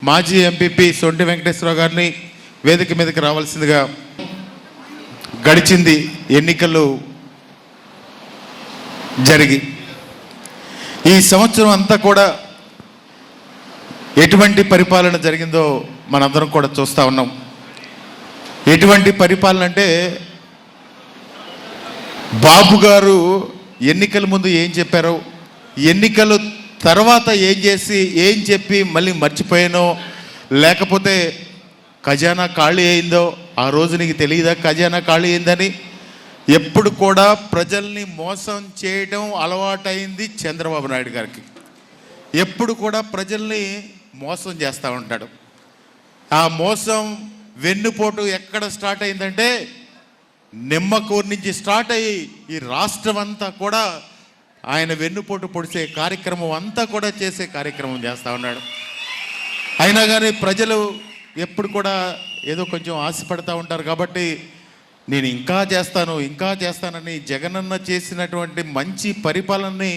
మాజీ ఎంపీపీ సొంటి వెంకటేశ్వరరావు గారిని వేదిక మీదకి రావాల్సిందిగా. గడిచింది ఎన్నికలు జరిగి ఈ సంవత్సరం అంతా కూడా ఎటువంటి పరిపాలన జరిగిందో మనందరం కూడా చూస్తూ ఉన్నాం. ఎటువంటి పరిపాలన అంటే, బాబు గారు ఎన్నికల ముందు ఏం చెప్పారో, ఎన్నికలు తర్వాత ఏం చెప్పి మళ్ళీ మర్చిపోయానో, లేకపోతే ఖజానా ఖాళీ అయిందో, ఆ రోజు నీకు తెలియదా ఖజానా ఖాళీ అయిందని? ఎప్పుడు కూడా ప్రజల్ని మోసం చేయడం అలవాటైంది చంద్రబాబు నాయుడు గారికి. ఎప్పుడు కూడా ప్రజల్ని మోసం చేస్తూ ఉంటాడు. ఆ మోసం వెన్నుపోటు ఎక్కడ స్టార్ట్ అయిందంటే, నిమ్మకూరు నుంచి స్టార్ట్ అయ్యి ఈ రాష్ట్రం అంతా కూడా ఆయన వెన్నుపోటు పొడిచే కార్యక్రమం అంతా కూడా చేసే కార్యక్రమం చేస్తూ ఉన్నాడు. అయినా కానీ ప్రజలు ఎప్పుడు కూడా ఏదో కొంచెం ఆశపడుతూ ఉంటారు. కాబట్టి నేను ఇంకా చేస్తానని జగనన్న చేసినటువంటి మంచి పరిపాలనని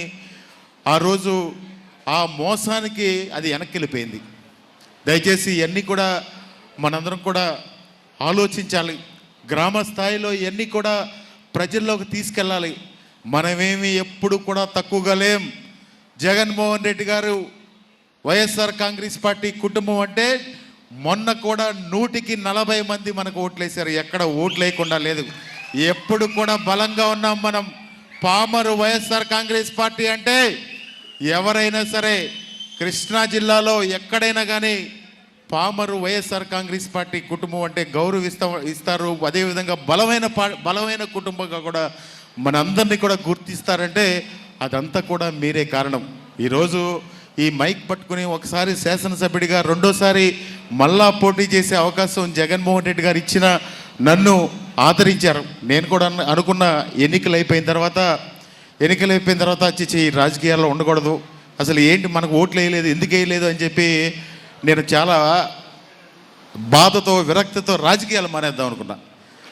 ఆ రోజు ఆ మోసానికి అది వెనక్కి వెళ్ళిపోయింది. దయచేసి ఇవన్నీ కూడా మనందరం కూడా ఆలోచించాలి. గ్రామ స్థాయిలో ఇవన్నీ కూడా ప్రజల్లోకి తీసుకెళ్ళాలి. మనమేమి ఎప్పుడు కూడా తక్కువగా లేం. జగన్మోహన్ రెడ్డి గారు వైఎస్ఆర్ కాంగ్రెస్ పార్టీ కుటుంబం అంటే మొన్న కూడా 140 మంది మనకు ఓట్లేశారు. ఎక్కడ ఓట్లు లేకుండా లేదు. ఎప్పుడు కూడా బలంగా ఉన్నాం మనం. పామరు వైఎస్ఆర్ కాంగ్రెస్ పార్టీ అంటే ఎవరైనా సరే కృష్ణా జిల్లాలో ఎక్కడైనా కానీ పామరు వైఎస్ఆర్ కాంగ్రెస్ పార్టీ కుటుంబం అంటే ఇస్తారు. అదేవిధంగా బలమైన కుటుంబంగా కూడా మనందరినీ కూడా గుర్తిస్తారంటే అదంతా కూడా మీరే కారణం. ఈరోజు ఈ మైక్ పట్టుకుని ఒకసారి శాసనసభ్యుడిగా, రెండోసారి మళ్ళా పోటీ చేసే అవకాశం జగన్మోహన్ రెడ్డి గారు ఇచ్చిన నన్ను ఆదరించారు. నేను కూడా అనుకున్న ఎన్నికలు అయిపోయిన తర్వాత వచ్చి ఈ రాజకీయాల్లో ఉండకూడదు, అసలు ఏంటి మనకు ఓట్లు వేయలేదు, ఎందుకు వేయలేదు అని చెప్పి నేను చాలా బాధతో విరక్తితో రాజకీయాలు మానేద్దాం అనుకున్నా.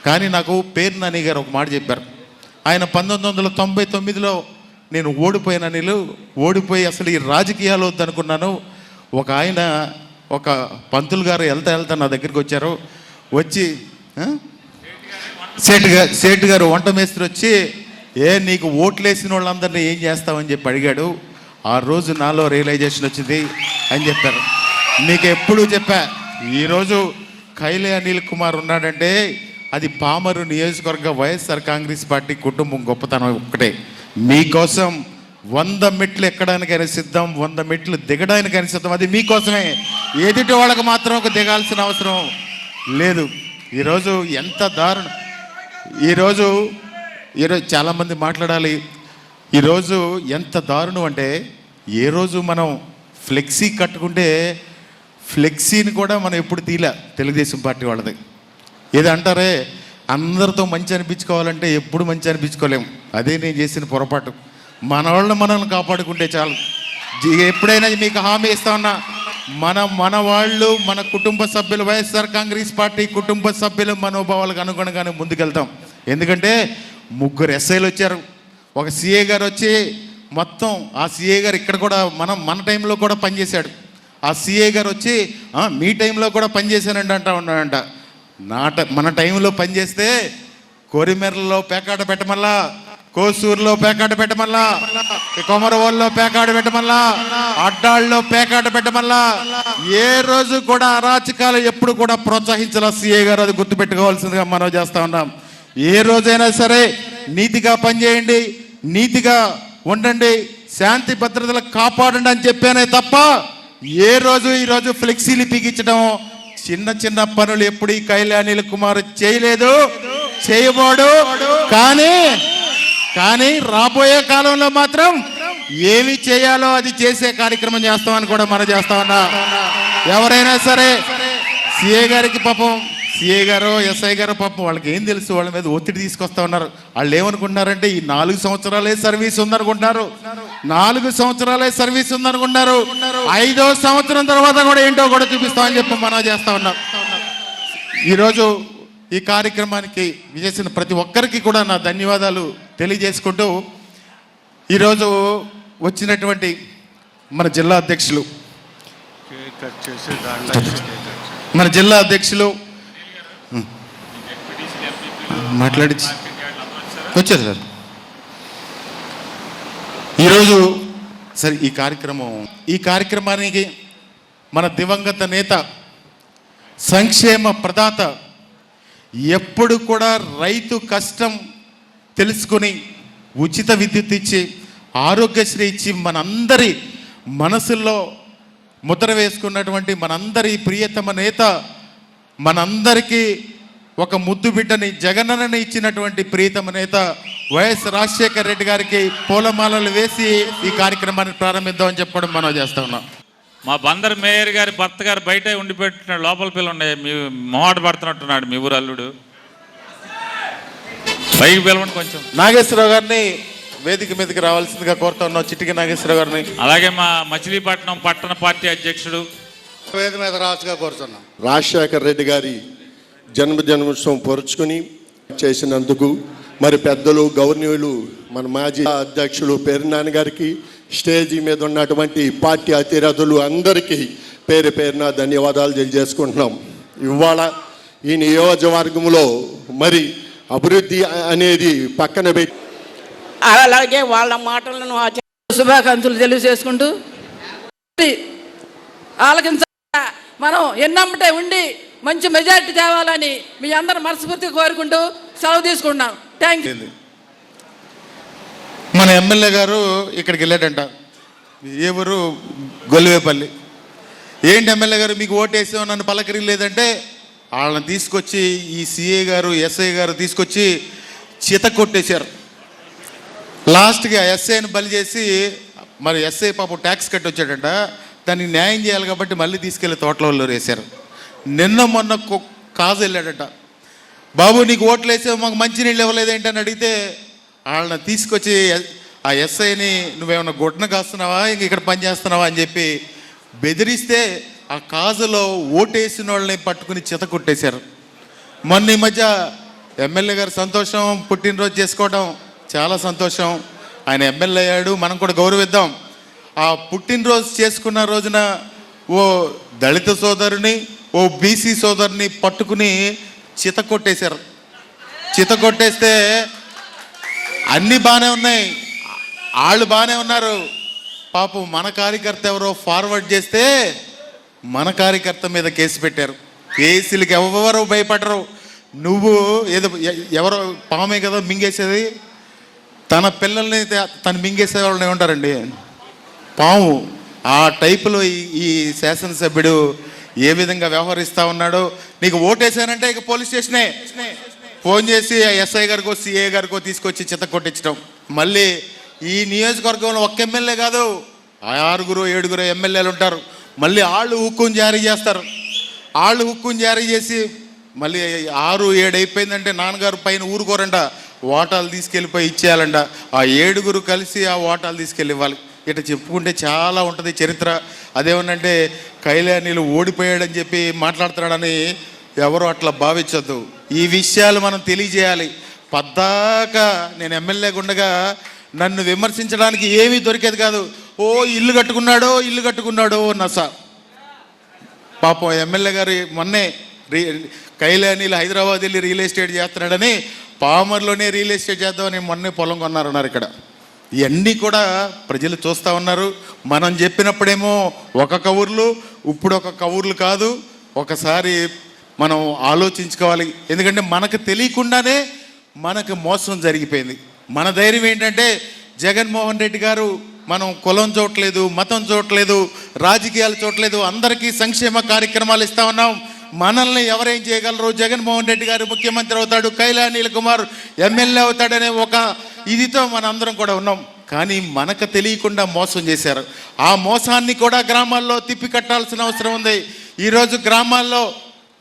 కానీ నాకు పేరు నాని గారు ఒక మాట చెప్పారు. ఆయన 1999లో నేను ఓడిపోయి అసలు ఈ రాజకీయాలు వద్దనుకున్నాను. ఒక పంతులు గారు వెళ్తా నా దగ్గరికి వచ్చారు. వచ్చి సేటు గారు వంట మేస్త్రి వచ్చి, నీకు ఓట్లేసిన వాళ్ళందరినీ ఏం చేస్తావని చెప్పి అడిగాడు. ఆ రోజు నాలో రియలైజేషన్ వచ్చింది అని చెప్పారు. మీకు ఎప్పుడు చెప్పా, ఈరోజు కైలే అనిల్ కుమార్ ఉన్నాడంటే అది పామరు నియోజకవర్గ వైఎస్ఆర్ కాంగ్రెస్ పార్టీ కుటుంబం గొప్పతనం ఒక్కటే. మీకోసం 100 మెట్లు ఎక్కడానికైనా సిద్ధం, 100 మెట్లు దిగడానికైనా సిద్ధం. అది మీకోసమే. ఎదుటి వాళ్ళకి మాత్రం ఒక దిగాల్సిన అవసరం లేదు. ఈరోజు ఎంత దారుణం. ఈరోజు చాలామంది మాట్లాడాలి. ఈరోజు ఎంత దారుణం అంటే, ఏ రోజు మనం ఫ్లెక్సీ కట్టుకుంటే ఫ్లెక్సీని కూడా మనం ఎప్పుడు తీలా తెలుగుదేశం పార్టీ వాళ్ళది. ఏదో అంటారే, అందరితో మంచి అనిపించుకోవాలంటే ఎప్పుడు మంచి అనిపించుకోలేము. అదే నేను చేసిన పొరపాటు. మనల్ని కాపాడుకుంటే చాలు. ఎప్పుడైనా మీకు హామీ ఇస్తా ఉన్నా, మన వాళ్ళు, మన కుటుంబ సభ్యులు, వైఎస్ఆర్ కాంగ్రెస్ పార్టీ కుటుంబ సభ్యులు మనోభావాలకు అనుగుణంగానే ముందుకెళ్తాం. ఎందుకంటే 3 ఎస్ఐలు వచ్చారు, ఒక సిఏ గారు వచ్చి మొత్తం ఆ సిఏ గారు ఇక్కడ కూడా మన టైంలో కూడా పనిచేశాడు. ఆ సిఏ గారు వచ్చి మీ టైంలో కూడా పనిచేశానండి ఉన్నాడంట. మన టైంలో పనిచేస్తే కొరిమెర్లలో పేకాట పెట్టమల్లా, కోసూరులో పేకాట పెట్టమల్లా, కొమరవోల్లో పేకాట పెట్టమల్లా, అడ్డాళ్ళలో పేకాట పెట్టమల్లా, ఏ రోజు కూడా అరాచకాలు ఎప్పుడు కూడా ప్రోత్సహించాల సిఏ గారు. అది గుర్తుపెట్టుకోవాల్సిందిగా మనం చేస్తా ఉన్నాం. ఏ రోజైనా సరే నీతిగా పనిచేయండి, నీతిగా ఉండండి, శాంతి భద్రతలు కాపాడండి అని చెప్పానే తప్ప ఈరోజు ఫ్లెక్సీలు పీకించడం, చిన్న పనులు ఎప్పుడు ఈ కైలే అనిల్ కుమార్ చేయలేదు, చేయబోడు. కానీ రాబోయే కాలంలో మాత్రం ఏమి చేయాలో అది చేసే కార్యక్రమం చేస్తామని కూడా మనం చేస్తా ఉన్నా. ఎవరైనా సరే సిఏ గారికి పాపం, సిఏ గారు ఎస్ఐ గారు పాపం వాళ్ళకి ఏం తెలుసు, వాళ్ళ మీద ఒత్తిడి తీసుకొస్తా ఉన్నారు. వాళ్ళు ఏమనుకుంటున్నారంటే ఈ 4 సంవత్సరాలే సర్వీస్ ఉందనుకుంటున్నారు. 4 సంవత్సరాలే సర్వీస్ ఉందనుకుంటున్నారు. 5వ సంవత్సరం తర్వాత కూడా ఏంటో కూడా చూపిస్తామని చెప్పి మనం చేస్తా ఉన్నాం. ఈరోజు ఈ కార్యక్రమానికి చేసిన ప్రతి ఒక్కరికి కూడా నా ధన్యవాదాలు తెలియజేసుకుంటూ, ఈరోజు వచ్చినటువంటి మన జిల్లా అధ్యక్షులు కట్ చేసి దాంట్లో మన జిల్లా అధ్యక్షులు మాట్లాడి వచ్చారు సార్. ఈరోజు సార్ ఈ కార్యక్రమానికి మన దివంగత నేత, సంక్షేమ ప్రదాత, ఎప్పుడు కూడా రైతు కష్టం తెలుసుకొని ఉచిత విద్యుత్ ఇచ్చి ఆరోగ్యశ్రీ ఇచ్చి మనందరి మనసుల్లో ముద్ర వేసుకున్నటువంటి మనందరి ప్రియతమ నేత, మనందరికీ ఒక ముద్దు బిడ్డని జగనన్నని ఇచ్చినటువంటి ప్రియతమ నేత వైఎస్ రాజశేఖర్ రెడ్డి గారికి పూలమాలలు వేసి ఈ కార్యక్రమాన్ని ప్రారంభిద్దామని చెప్పడం మనం చేస్తా ఉన్నాం. మా బందర్ మేయర్ గారి భర్త గారు బయట ఉండిపెట్టిన లోపల పిల్ల ఉన్నాయి, మీ మొహాట పడుతున్నట్టున్నాడు మీ ఊరు అల్లుడు. పైకి పిలవండి కొంచెం. నాగేశ్వరరావు గారిని వేదిక మీదకి రావాల్సిందిగా కోరుతా ఉన్నాం, చిట్టికి నాగేశ్వరరావు గారిని. అలాగే మా మచిలీపట్నం పట్టణ పార్టీ అధ్యక్షుడు వేదిక మీద రాజుగా కోరుతున్నాం. రాజశేఖర్ రెడ్డి గారి జన్మదినోత్సవం పొరుచుకుని చేసినందుకు మరి పెద్దలు గౌరవనీయులు మన మాజీ అధ్యక్షులు పేర్నాని గారికి, స్టేజీ మీద ఉన్నటువంటి పార్టీ అతిరథులు అందరికీ పేరు పేరున ధన్యవాదాలు తెలియజేసుకుంటున్నాం. ఇవాళ ఈ నియోజకవర్గంలో మరి అభివృద్ధి అనేది పక్కన పెట్టి అలాగే వాళ్ళ మాటలను శుభాకాంక్షలు తెలియజేసుకుంటూ ఆలకించ మనం ఎన్నమ్మటే ఉండి మంచి మెజారిటీ తేవాలని మీ అందరూ మనస్ఫూర్తిగా కోరుకుంటూ సెలవు తీసుకుంటున్నాం. Thank you. మన ఎమ్మెల్యే గారు ఇక్కడికి వెళ్ళాడంట, ఏ ఊరు? గొల్లివేపల్లి. ఏంటి ఎమ్మెల్యే గారు మీకు ఓటు వేసావు నన్ను పలకరి లేదంటే వాళ్ళని తీసుకొచ్చి ఈ సిఏ గారు ఎస్ఐ గారు తీసుకొచ్చి చిత కొట్టేశారు. లాస్ట్కి ఆ ఎస్ఐని బలి చేసి, మరి ఎస్ఐ పాపం ట్యాక్స్ కట్టి వచ్చాడంట, దానికి న్యాయం చేయాలి కాబట్టి మళ్ళీ తీసుకెళ్ళి తోటలో వేశారు. నిన్న మొన్న కాజు వెళ్ళాడట, బాబు నీకు ఓట్లు వేసావు మాకు మంచినీళ్ళు ఇవ్వలేదేంటని అడిగితే వాళ్ళని తీసుకొచ్చి ఆ ఎస్ఐని నువ్వేమన్నా గుడ్డన కాస్తున్నావా ఇంక ఇక్కడ పని చేస్తున్నావా అని చెప్పి బెదిరిస్తే ఆ కాజులో ఓటేసిన వాళ్ళని పట్టుకుని చిత కొట్టేశారు. మొన్న ఈ మధ్య ఎమ్మెల్యే గారు సంతోషం, పుట్టినరోజు చేసుకోవడం చాలా సంతోషం. ఆయన ఎమ్మెల్యే అయ్యాడు, మనం కూడా గౌరవిద్దాం. ఆ పుట్టినరోజు చేసుకున్న రోజున ఓ దళిత సోదరుని, ఓ బీసీ సోదరుని పట్టుకుని చిత కొట్టేశారు. చిత కొట్టేస్తే అన్నీ బాగానే ఉన్నాయి, వాళ్ళు బాగానే ఉన్నారు. పాపం మన కార్యకర్త ఎవరో ఫార్వర్డ్ చేస్తే మన కార్యకర్త మీద కేసు పెట్టారు. కేసులకి ఎవరు భయపడరు. నువ్వు ఏదో ఎవరో పామే కదా మింగేసేది, తన పిల్లల్ని తను మింగేసే వాళ్ళని ఏమంటారండి, పాము. ఆ టైపులో ఈ శాసనసభ్యుడు ఏ విధంగా వ్యవహరిస్తూ ఉన్నాడో. నీకు ఓటేసానంటే ఇక పోలీస్ స్టేషనే ఫోన్ చేసి ఎస్ఐ గారికో సిఏ గారికో తీసుకొచ్చి చిత్త కొట్టించడం. మళ్ళీ ఈ నియోజకవర్గంలో ఒక్క ఎమ్మెల్యే కాదు, 6 7 ఎమ్మెల్యేలు ఉంటారు. మళ్ళీ వాళ్ళు హుక్కుని జారీ చేస్తారు. వాళ్ళు హుక్కుని జారీ చేసి మళ్ళీ 6 7 అయిపోయిందంటే నాన్నగారు పైన ఊరుకోరంట, ఓటాలు తీసుకెళ్ళిపోయి ఇచ్చేయాలంట. ఆ 7 కలిసి ఆ ఓటాలు తీసుకెళ్ళి ఇవ్వాలి. ఇట్లా చెప్పుకుంటే చాలా ఉంటుంది చరిత్ర. అదేమనంటే కైలానీలు ఓడిపోయాడని చెప్పి మాట్లాడుతున్నాడని ఎవరు అట్లా భావించొద్దు. ఈ విషయాలు మనం తెలియజేయాలి. పద్దాక నేను ఎమ్మెల్యేగా ఉండగా నన్ను విమర్శించడానికి ఏమీ దొరికేది కాదు. ఓ ఇల్లు కట్టుకున్నాడో నస. పాపం ఎమ్మెల్యే గారు మొన్నే కైలానీలు హైదరాబాద్ వెళ్ళి రియల్ ఎస్టేట్ చేస్తున్నాడని పామర్లోనే రియల్ ఎస్టేట్ చేద్దామని మొన్నే పొలం కొన్నారన్నారు. ఇక్కడ ఇవన్నీ కూడా ప్రజలు చూస్తూ ఉన్నారు. మనం చెప్పినప్పుడేమో ఒక కబుర్లు, ఇప్పుడు ఒక కబుర్లు కాదు. ఒకసారి మనం ఆలోచించుకోవాలి. ఎందుకంటే మనకు తెలియకుండానే మనకు మోసం జరిగిపోయింది. మన ధైర్యం ఏంటంటే జగన్మోహన్ రెడ్డి గారు మనం కులం చూడట్లేదు, మతం చూడట్లేదు, రాజకీయాలు చూడట్లేదు, అందరికీ సంక్షేమ కార్యక్రమాలు ఇస్తా ఉన్నాం. మనల్ని ఎవరేం చేయగలరు? జగన్మోహన్ రెడ్డి గారు ముఖ్యమంత్రి అవుతాడు, కైలానీల్ కుమార్ ఎమ్మెల్యే అవుతాడనే ఒక ఇదితో మనందరం కూడా ఉన్నాం. కానీ మనకు తెలియకుండా మోసం చేశారు. ఆ మోసాన్ని కూడా గ్రామాల్లో తిప్పి కట్టాల్సిన అవసరం ఉంది. ఈరోజు గ్రామాల్లో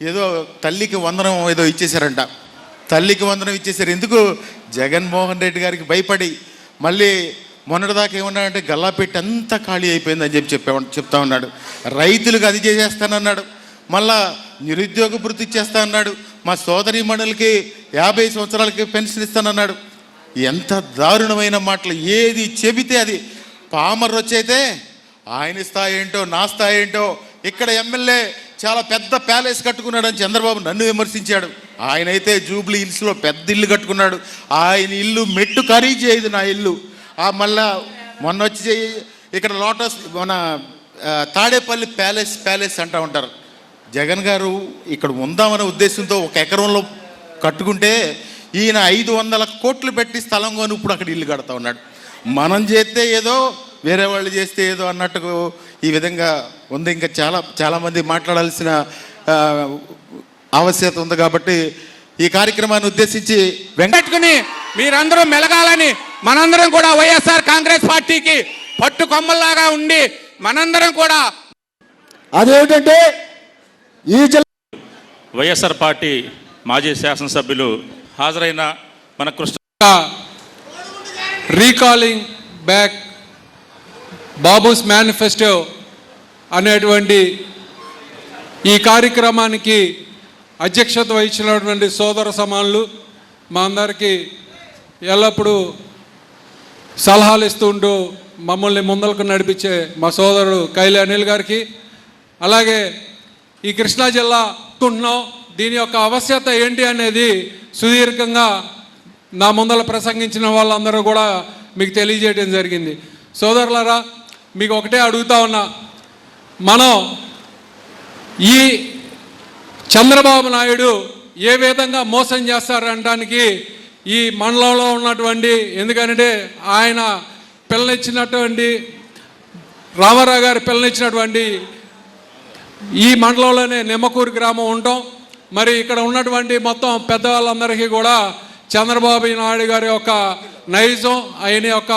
ఏదో తల్లికి వందనం ఏదో ఇచ్చేశారంట. తల్లికి వందనం ఇచ్చేశారు. ఎందుకు? జగన్మోహన్ రెడ్డి గారికి భయపడి. మళ్ళీ మొన్నటిదాకా ఏమన్నాడంటే గల్లాపెట్టి అంతా ఖాళీ అయిపోయిందని చెప్తా ఉన్నాడు. రైతులకు అది చేసేస్తానన్నాడు. మళ్ళా నిరుద్యోగ భృతి ఇచ్చేస్తా అన్నాడు. మా సోదరీమణులకి 50 సంవత్సరాలకి పెన్షన్ ఇస్తానన్నాడు. ఎంత దారుణమైన మాటలు! ఏది చెబితే అది. పామర్ వచ్చైతే ఆయన స్థాయి ఏంటో, నా స్థాయి ఏంటో, ఇక్కడ ఎమ్మెల్యే చాలా పెద్ద ప్యాలెస్ కట్టుకున్నాడని చంద్రబాబు నన్ను విమర్శించాడు. ఆయనైతే జూబ్లీ హిల్స్లో పెద్ద ఇల్లు కట్టుకున్నాడు. ఆయన ఇల్లు మెట్టు ఖరీదు చేయదు నా ఇల్లు. మళ్ళా మొన్న వచ్చి ఇక్కడ లోటస్ మన తాడేపల్లి ప్యాలెస్ అంటూ ఉంటారు. జగన్ గారు ఇక్కడ ఉందామనే ఉద్దేశంతో 1 ఎకరంలో కట్టుకుంటే ఈయన 500 కోట్లు పెట్టి స్థలం కొని ఇప్పుడు అక్కడ ఇల్లు కడతా ఉన్నాడు. మనం చేస్తే ఏదో, వేరే వాళ్ళు చేస్తే ఏదో అన్నట్టుగా ఈ విధంగా ఉంది. ఇంకా చాలామంది మాట్లాడాల్సిన ఆవశ్యకత ఉంది. కాబట్టి ఈ కార్యక్రమాన్ని ఉద్దేశించి వెంకట్టుకుని మీరందరూ మెలగాలని, మనందరం కూడా వైఎస్ఆర్ కాంగ్రెస్ పార్టీకి పట్టు కొమ్మల్లాగా ఉండి మనందరం కూడా అదేమిటంటే ఈ వైఎస్ఆర్ పార్టీ మాజీ శాసనసభ్యులు హాజరైన మన Krishna recalling back Babu's manifesto అనేటువంటి ఈ కార్యక్రమానికి అధ్యక్షత వహించినటువంటి సోదర సమానులు, మా అందరికీ ఎల్లప్పుడూ సలహాలు ఇస్తుంటూ మమ్మల్ని ముందరకు నడిపించే మా సోదరుడు కైలి అనిల్ గారికి, అలాగే ఈ కృష్ణా జిల్లా ఉంటున్నాం, దీని యొక్క ఆవశ్యకత ఏంటి అనేది సుదీర్ఘంగా నా ముందర ప్రసంగించిన వాళ్ళందరూ కూడా మీకు తెలియజేయడం జరిగింది. సోదరులారా, మీకు ఒకటే అడుగుతా ఉన్నా, మనం ఈ చంద్రబాబు నాయుడు ఏ విధంగా మోసం చేస్తారనడానికి ఈ మండలంలో ఉన్నటువంటి, ఎందుకంటే ఆయన పిల్లనిచ్చినటువంటి రామారావు గారి పిల్లనిచ్చినటువంటి ఈ మండలంలోనే నిమ్మకూరు గ్రామం ఉంటాం. మరి ఇక్కడ ఉన్నటువంటి మొత్తం పెద్దవాళ్ళందరికీ కూడా చంద్రబాబు నాయుడు గారి యొక్క నైజం, ఆయన యొక్క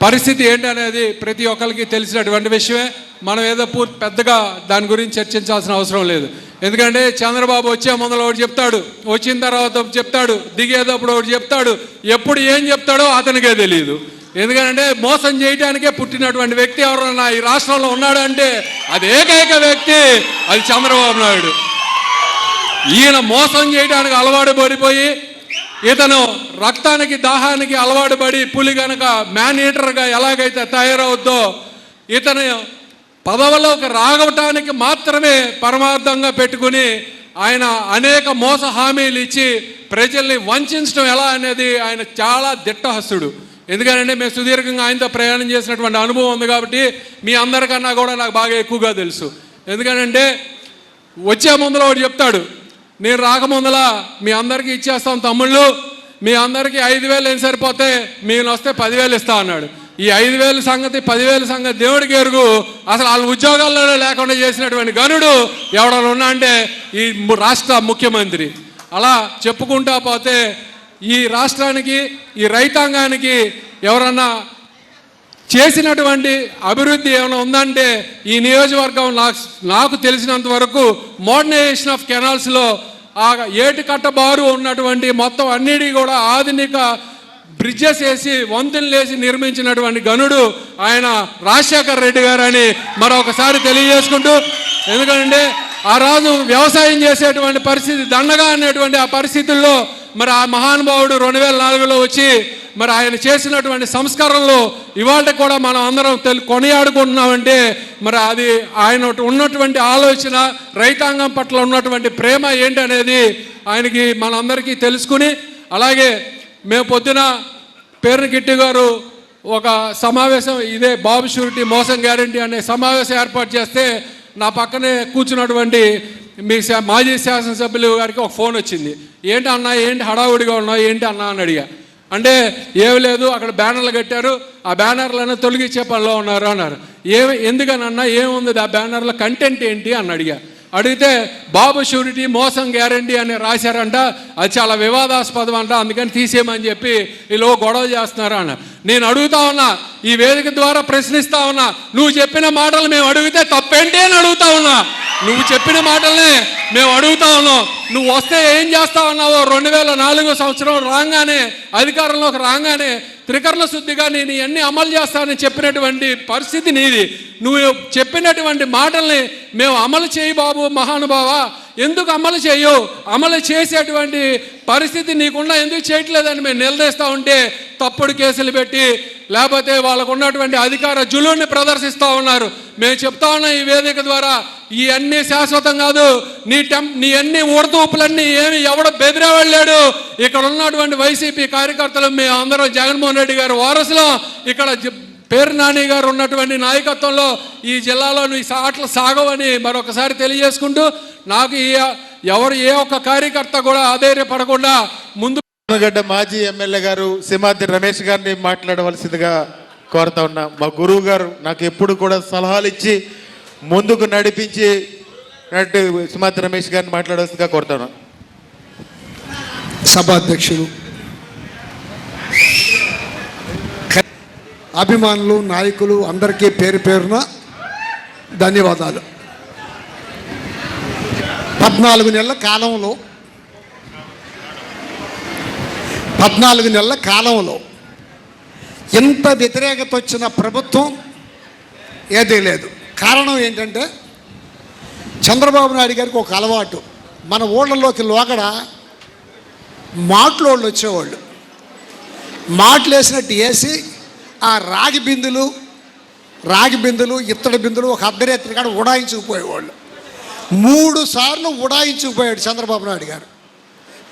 పరిస్థితి ఏంటనేది ప్రతి ఒక్కరికి తెలిసినటువంటి విషయమే. మనం ఏదో పెద్దగా దాని గురించి చర్చించాల్సిన అవసరం లేదు. ఎందుకంటే చంద్రబాబు వచ్చే ముందర ఒకటి చెప్తాడు, వచ్చిన తర్వాత చెప్తాడు, దిగేటప్పుడు ఒకటి చెప్తాడు, ఎప్పుడు ఏం చెప్తాడో అతనికే తెలియదు. ఎందుకంటే మోసం చేయడానికే పుట్టినటువంటి వ్యక్తి ఎవరన్నా ఈ రాష్ట్రంలో ఉన్నాడు అంటే అది ఏకైక వ్యక్తి, అది చంద్రబాబు నాయుడు. ఈయన మోసం చేయడానికి అలవాటు పడిపోయి, ఇతను రక్తానికి దాహానికి అలవాటు పడి పులి కనుక మ్యాన్ ఈటర్గా ఎలాగైతే తయారవుద్దో, ఇతను పదవిలోకి రాగటానికి మాత్రమే పరమార్థంగా పెట్టుకుని ఆయన అనేక మోస హామీలు ఇచ్చి ప్రజల్ని వంచడం ఎలా అనేది ఆయన చాలా దిట్టహస్తుడు. ఎందుకంటే మేము సుదీర్ఘంగా ఆయనతో ప్రయాణం చేసినటువంటి అనుభవం ఉంది కాబట్టి మీ అందరికన్నా కూడా నాకు బాగా ఎక్కువగా తెలుసు. ఎందుకంటే వచ్చే ముందర ఒకటి చెప్తాడు, నేను రాకముందల మీ అందరికీ ఇచ్చేస్తాం తమ్ముళ్ళు, మీ అందరికీ 5,000 ఏం సరిపోతే మీరు వస్తే 10,000 ఇస్తా అన్నాడు. ఈ 5,000 సంగతి 10,000 సంగతి దేవుడికి ఎరుగు. అసలు వాళ్ళ ఉద్యోగాల్లో లేకుండా చేసినటువంటి గనుడు ఎవడన్నా ఉన్నా అంటే ఈ రాష్ట్ర ముఖ్యమంత్రి. అలా చెప్పుకుంటా పోతే ఈ రాష్ట్రానికి, ఈ రైతాంగానికి ఎవరన్నా చేసినటువంటి అభివృద్ధి ఏమైనా ఉందంటే ఈ నియోజకవర్గం నాకు తెలిసినంత వరకు మోడర్నైజేషన్ ఆఫ్ కెనాల్స్లో ఆ ఏటి కట్టబారు ఉన్నటువంటి మొత్తం అన్నిటి కూడా ఆధునిక బ్రిడ్జెస్ వేసి వంతెనలు వేసి నిర్మించినటువంటి గనుడు ఆయన రాజశేఖర్ రెడ్డి గారు అని మరొకసారి తెలియజేసుకుంటూ, ఎందుకంటే ఆ రోజు వ్యవసాయం చేసేటువంటి పరిస్థితి దండగా అనేటువంటి ఆ పరిస్థితుల్లో మరి ఆ మహానుభావుడు 2004లో వచ్చి మరి ఆయన చేసినటువంటి సంస్కరణలు ఇవాళ కూడా మనం అందరం కొనియాడుకుంటున్నామంటే మరి అది ఆయన ఉన్నటువంటి ఆలోచన, రైతాంగం పట్ల ఉన్నటువంటి ప్రేమ ఏంటనేది ఆయనకి మనందరికీ తెలుసుకుని, అలాగే మేము పొద్దున పేరుని గిట్టి గారు ఒక సమావేశం, ఇదే బాబు షూరిటీ మోసం గ్యారంటీ అనే సమావేశం ఏర్పాటు చేస్తే నా పక్కనే కూర్చున్నటువంటి మీ మాజీ శాసనసభ్యులు గారికి ఒక ఫోన్ వచ్చింది. ఏంటి అన్నా, ఏంటి హడావుడిగా ఉన్నావు, ఏంటి అన్నా అని అడిగా. అంటే ఏమి లేదు, అక్కడ బ్యానర్లు కట్టారు, ఆ బ్యానర్లను తొలగించే పనిలో ఉన్నారు అన్నారు. ఎందుకనన్నా, ఏముంది ఆ బ్యానర్ల కంటెంట్ ఏంటి అని అడిగా. అడిగితే బాబు షూరిటీ మోసం గ్యారంటీ అని రాశారంట, అది చాలా వివాదాస్పదం అంట, అందుకని తీసేయమని చెప్పి వీళ్ళు గొడవ చేస్తున్నారు అన్న. నేను అడుగుతా ఉన్నా, ఈ వేదిక ద్వారా ప్రశ్నిస్తా ఉన్నా, నువ్వు చెప్పిన మాటలు మేము అడిగితే తప్పేంటి అని అడుగుతా ఉన్నా. నువ్వు చెప్పిన మాటలనే మేము అడుగుతా ఉన్నాం. నువ్వు వస్తే ఏం చేస్తా ఉన్నావో 2004 సంవత్సరం రాగానే, అధికారంలోకి రాగానే త్రికరణ శుద్ధిగా నేను ఇవన్నీ అమలు చేస్తానని చెప్పినటువంటి పరిస్థితి నీది. నువ్వు చెప్పినటువంటి మాటల్ని మేము అమలు చేయి బాబు మహానుభావ, ఎందుకు అమలు చేయు, అమలు చేసేటువంటి పరిస్థితి నీకున్నా ఎందుకు చేయట్లేదని మేము నిలదీస్తూ ఉంటే తప్పుడు కేసులు పెట్టి లేకపోతే వాళ్ళకు ఉన్నటువంటి అధికార జులుని ప్రదర్శిస్తూ ఉన్నారు. మేము చెప్తా ఉన్నాం ఈ వేదిక ద్వారా, ఈ అన్నీ శాశ్వతం కాదు. నీ అన్ని ఊడతూపులన్నీ ఏమి ఎవడో బెదిరేవాళ్ళాడు. ఇక్కడ ఉన్నటువంటి వైసీపీ కార్యకర్తలు మేము అందరం జగన్మోహన్ రెడ్డి గారు వారసులం. ఇక్కడ పేరు నాని గారు ఉన్నటువంటి నాయకత్వంలో ఈ జిల్లాలో నీ ఆటలు సాగవని మరొకసారి తెలియజేసుకుంటూ, నాకు ఏ ఒక్క కార్యకర్త కూడా ఆధైర్యపడకుండా ముందు గడ్డ మాజీ ఎమ్మెల్యే గారు సింహాద్రి రమేష్ గారిని మాట్లాడవలసిందిగా కోరుతా ఉన్నా. మా గురువు గారు నాకు ఎప్పుడు కూడా సలహాలు ఇచ్చి ముందుకు నడిపించి సింహాద్రి రమేష్ గారిని మాట్లాడవలసిందిగా కోరుతా ఉన్నా. సభాధ్యక్షులు, అభిమానులు, నాయకులు అందరికీ పేరు పేరున ధన్యవాదాలు. 14 నెలల కాలంలో ఎంత వ్యతిరేకత వచ్చిన ప్రభుత్వం ఏదీ లేదు. కారణం ఏంటంటే చంద్రబాబు నాయుడు గారికి ఒక అలవాటు. మన ఊళ్ళలోకి లోగడ మాటలోళ్ళు వచ్చేవాళ్ళు, మాటలు వేసినట్టు వేసి ఆ రాగి బిందులు ఇత్తడి బిందులు ఒక అర్ధరాత్రి కాడ ఉడాయించుకుపోయేవాళ్ళు. 3 సార్లు ఉడాయించుకుపోయాడు చంద్రబాబు నాయుడు గారు.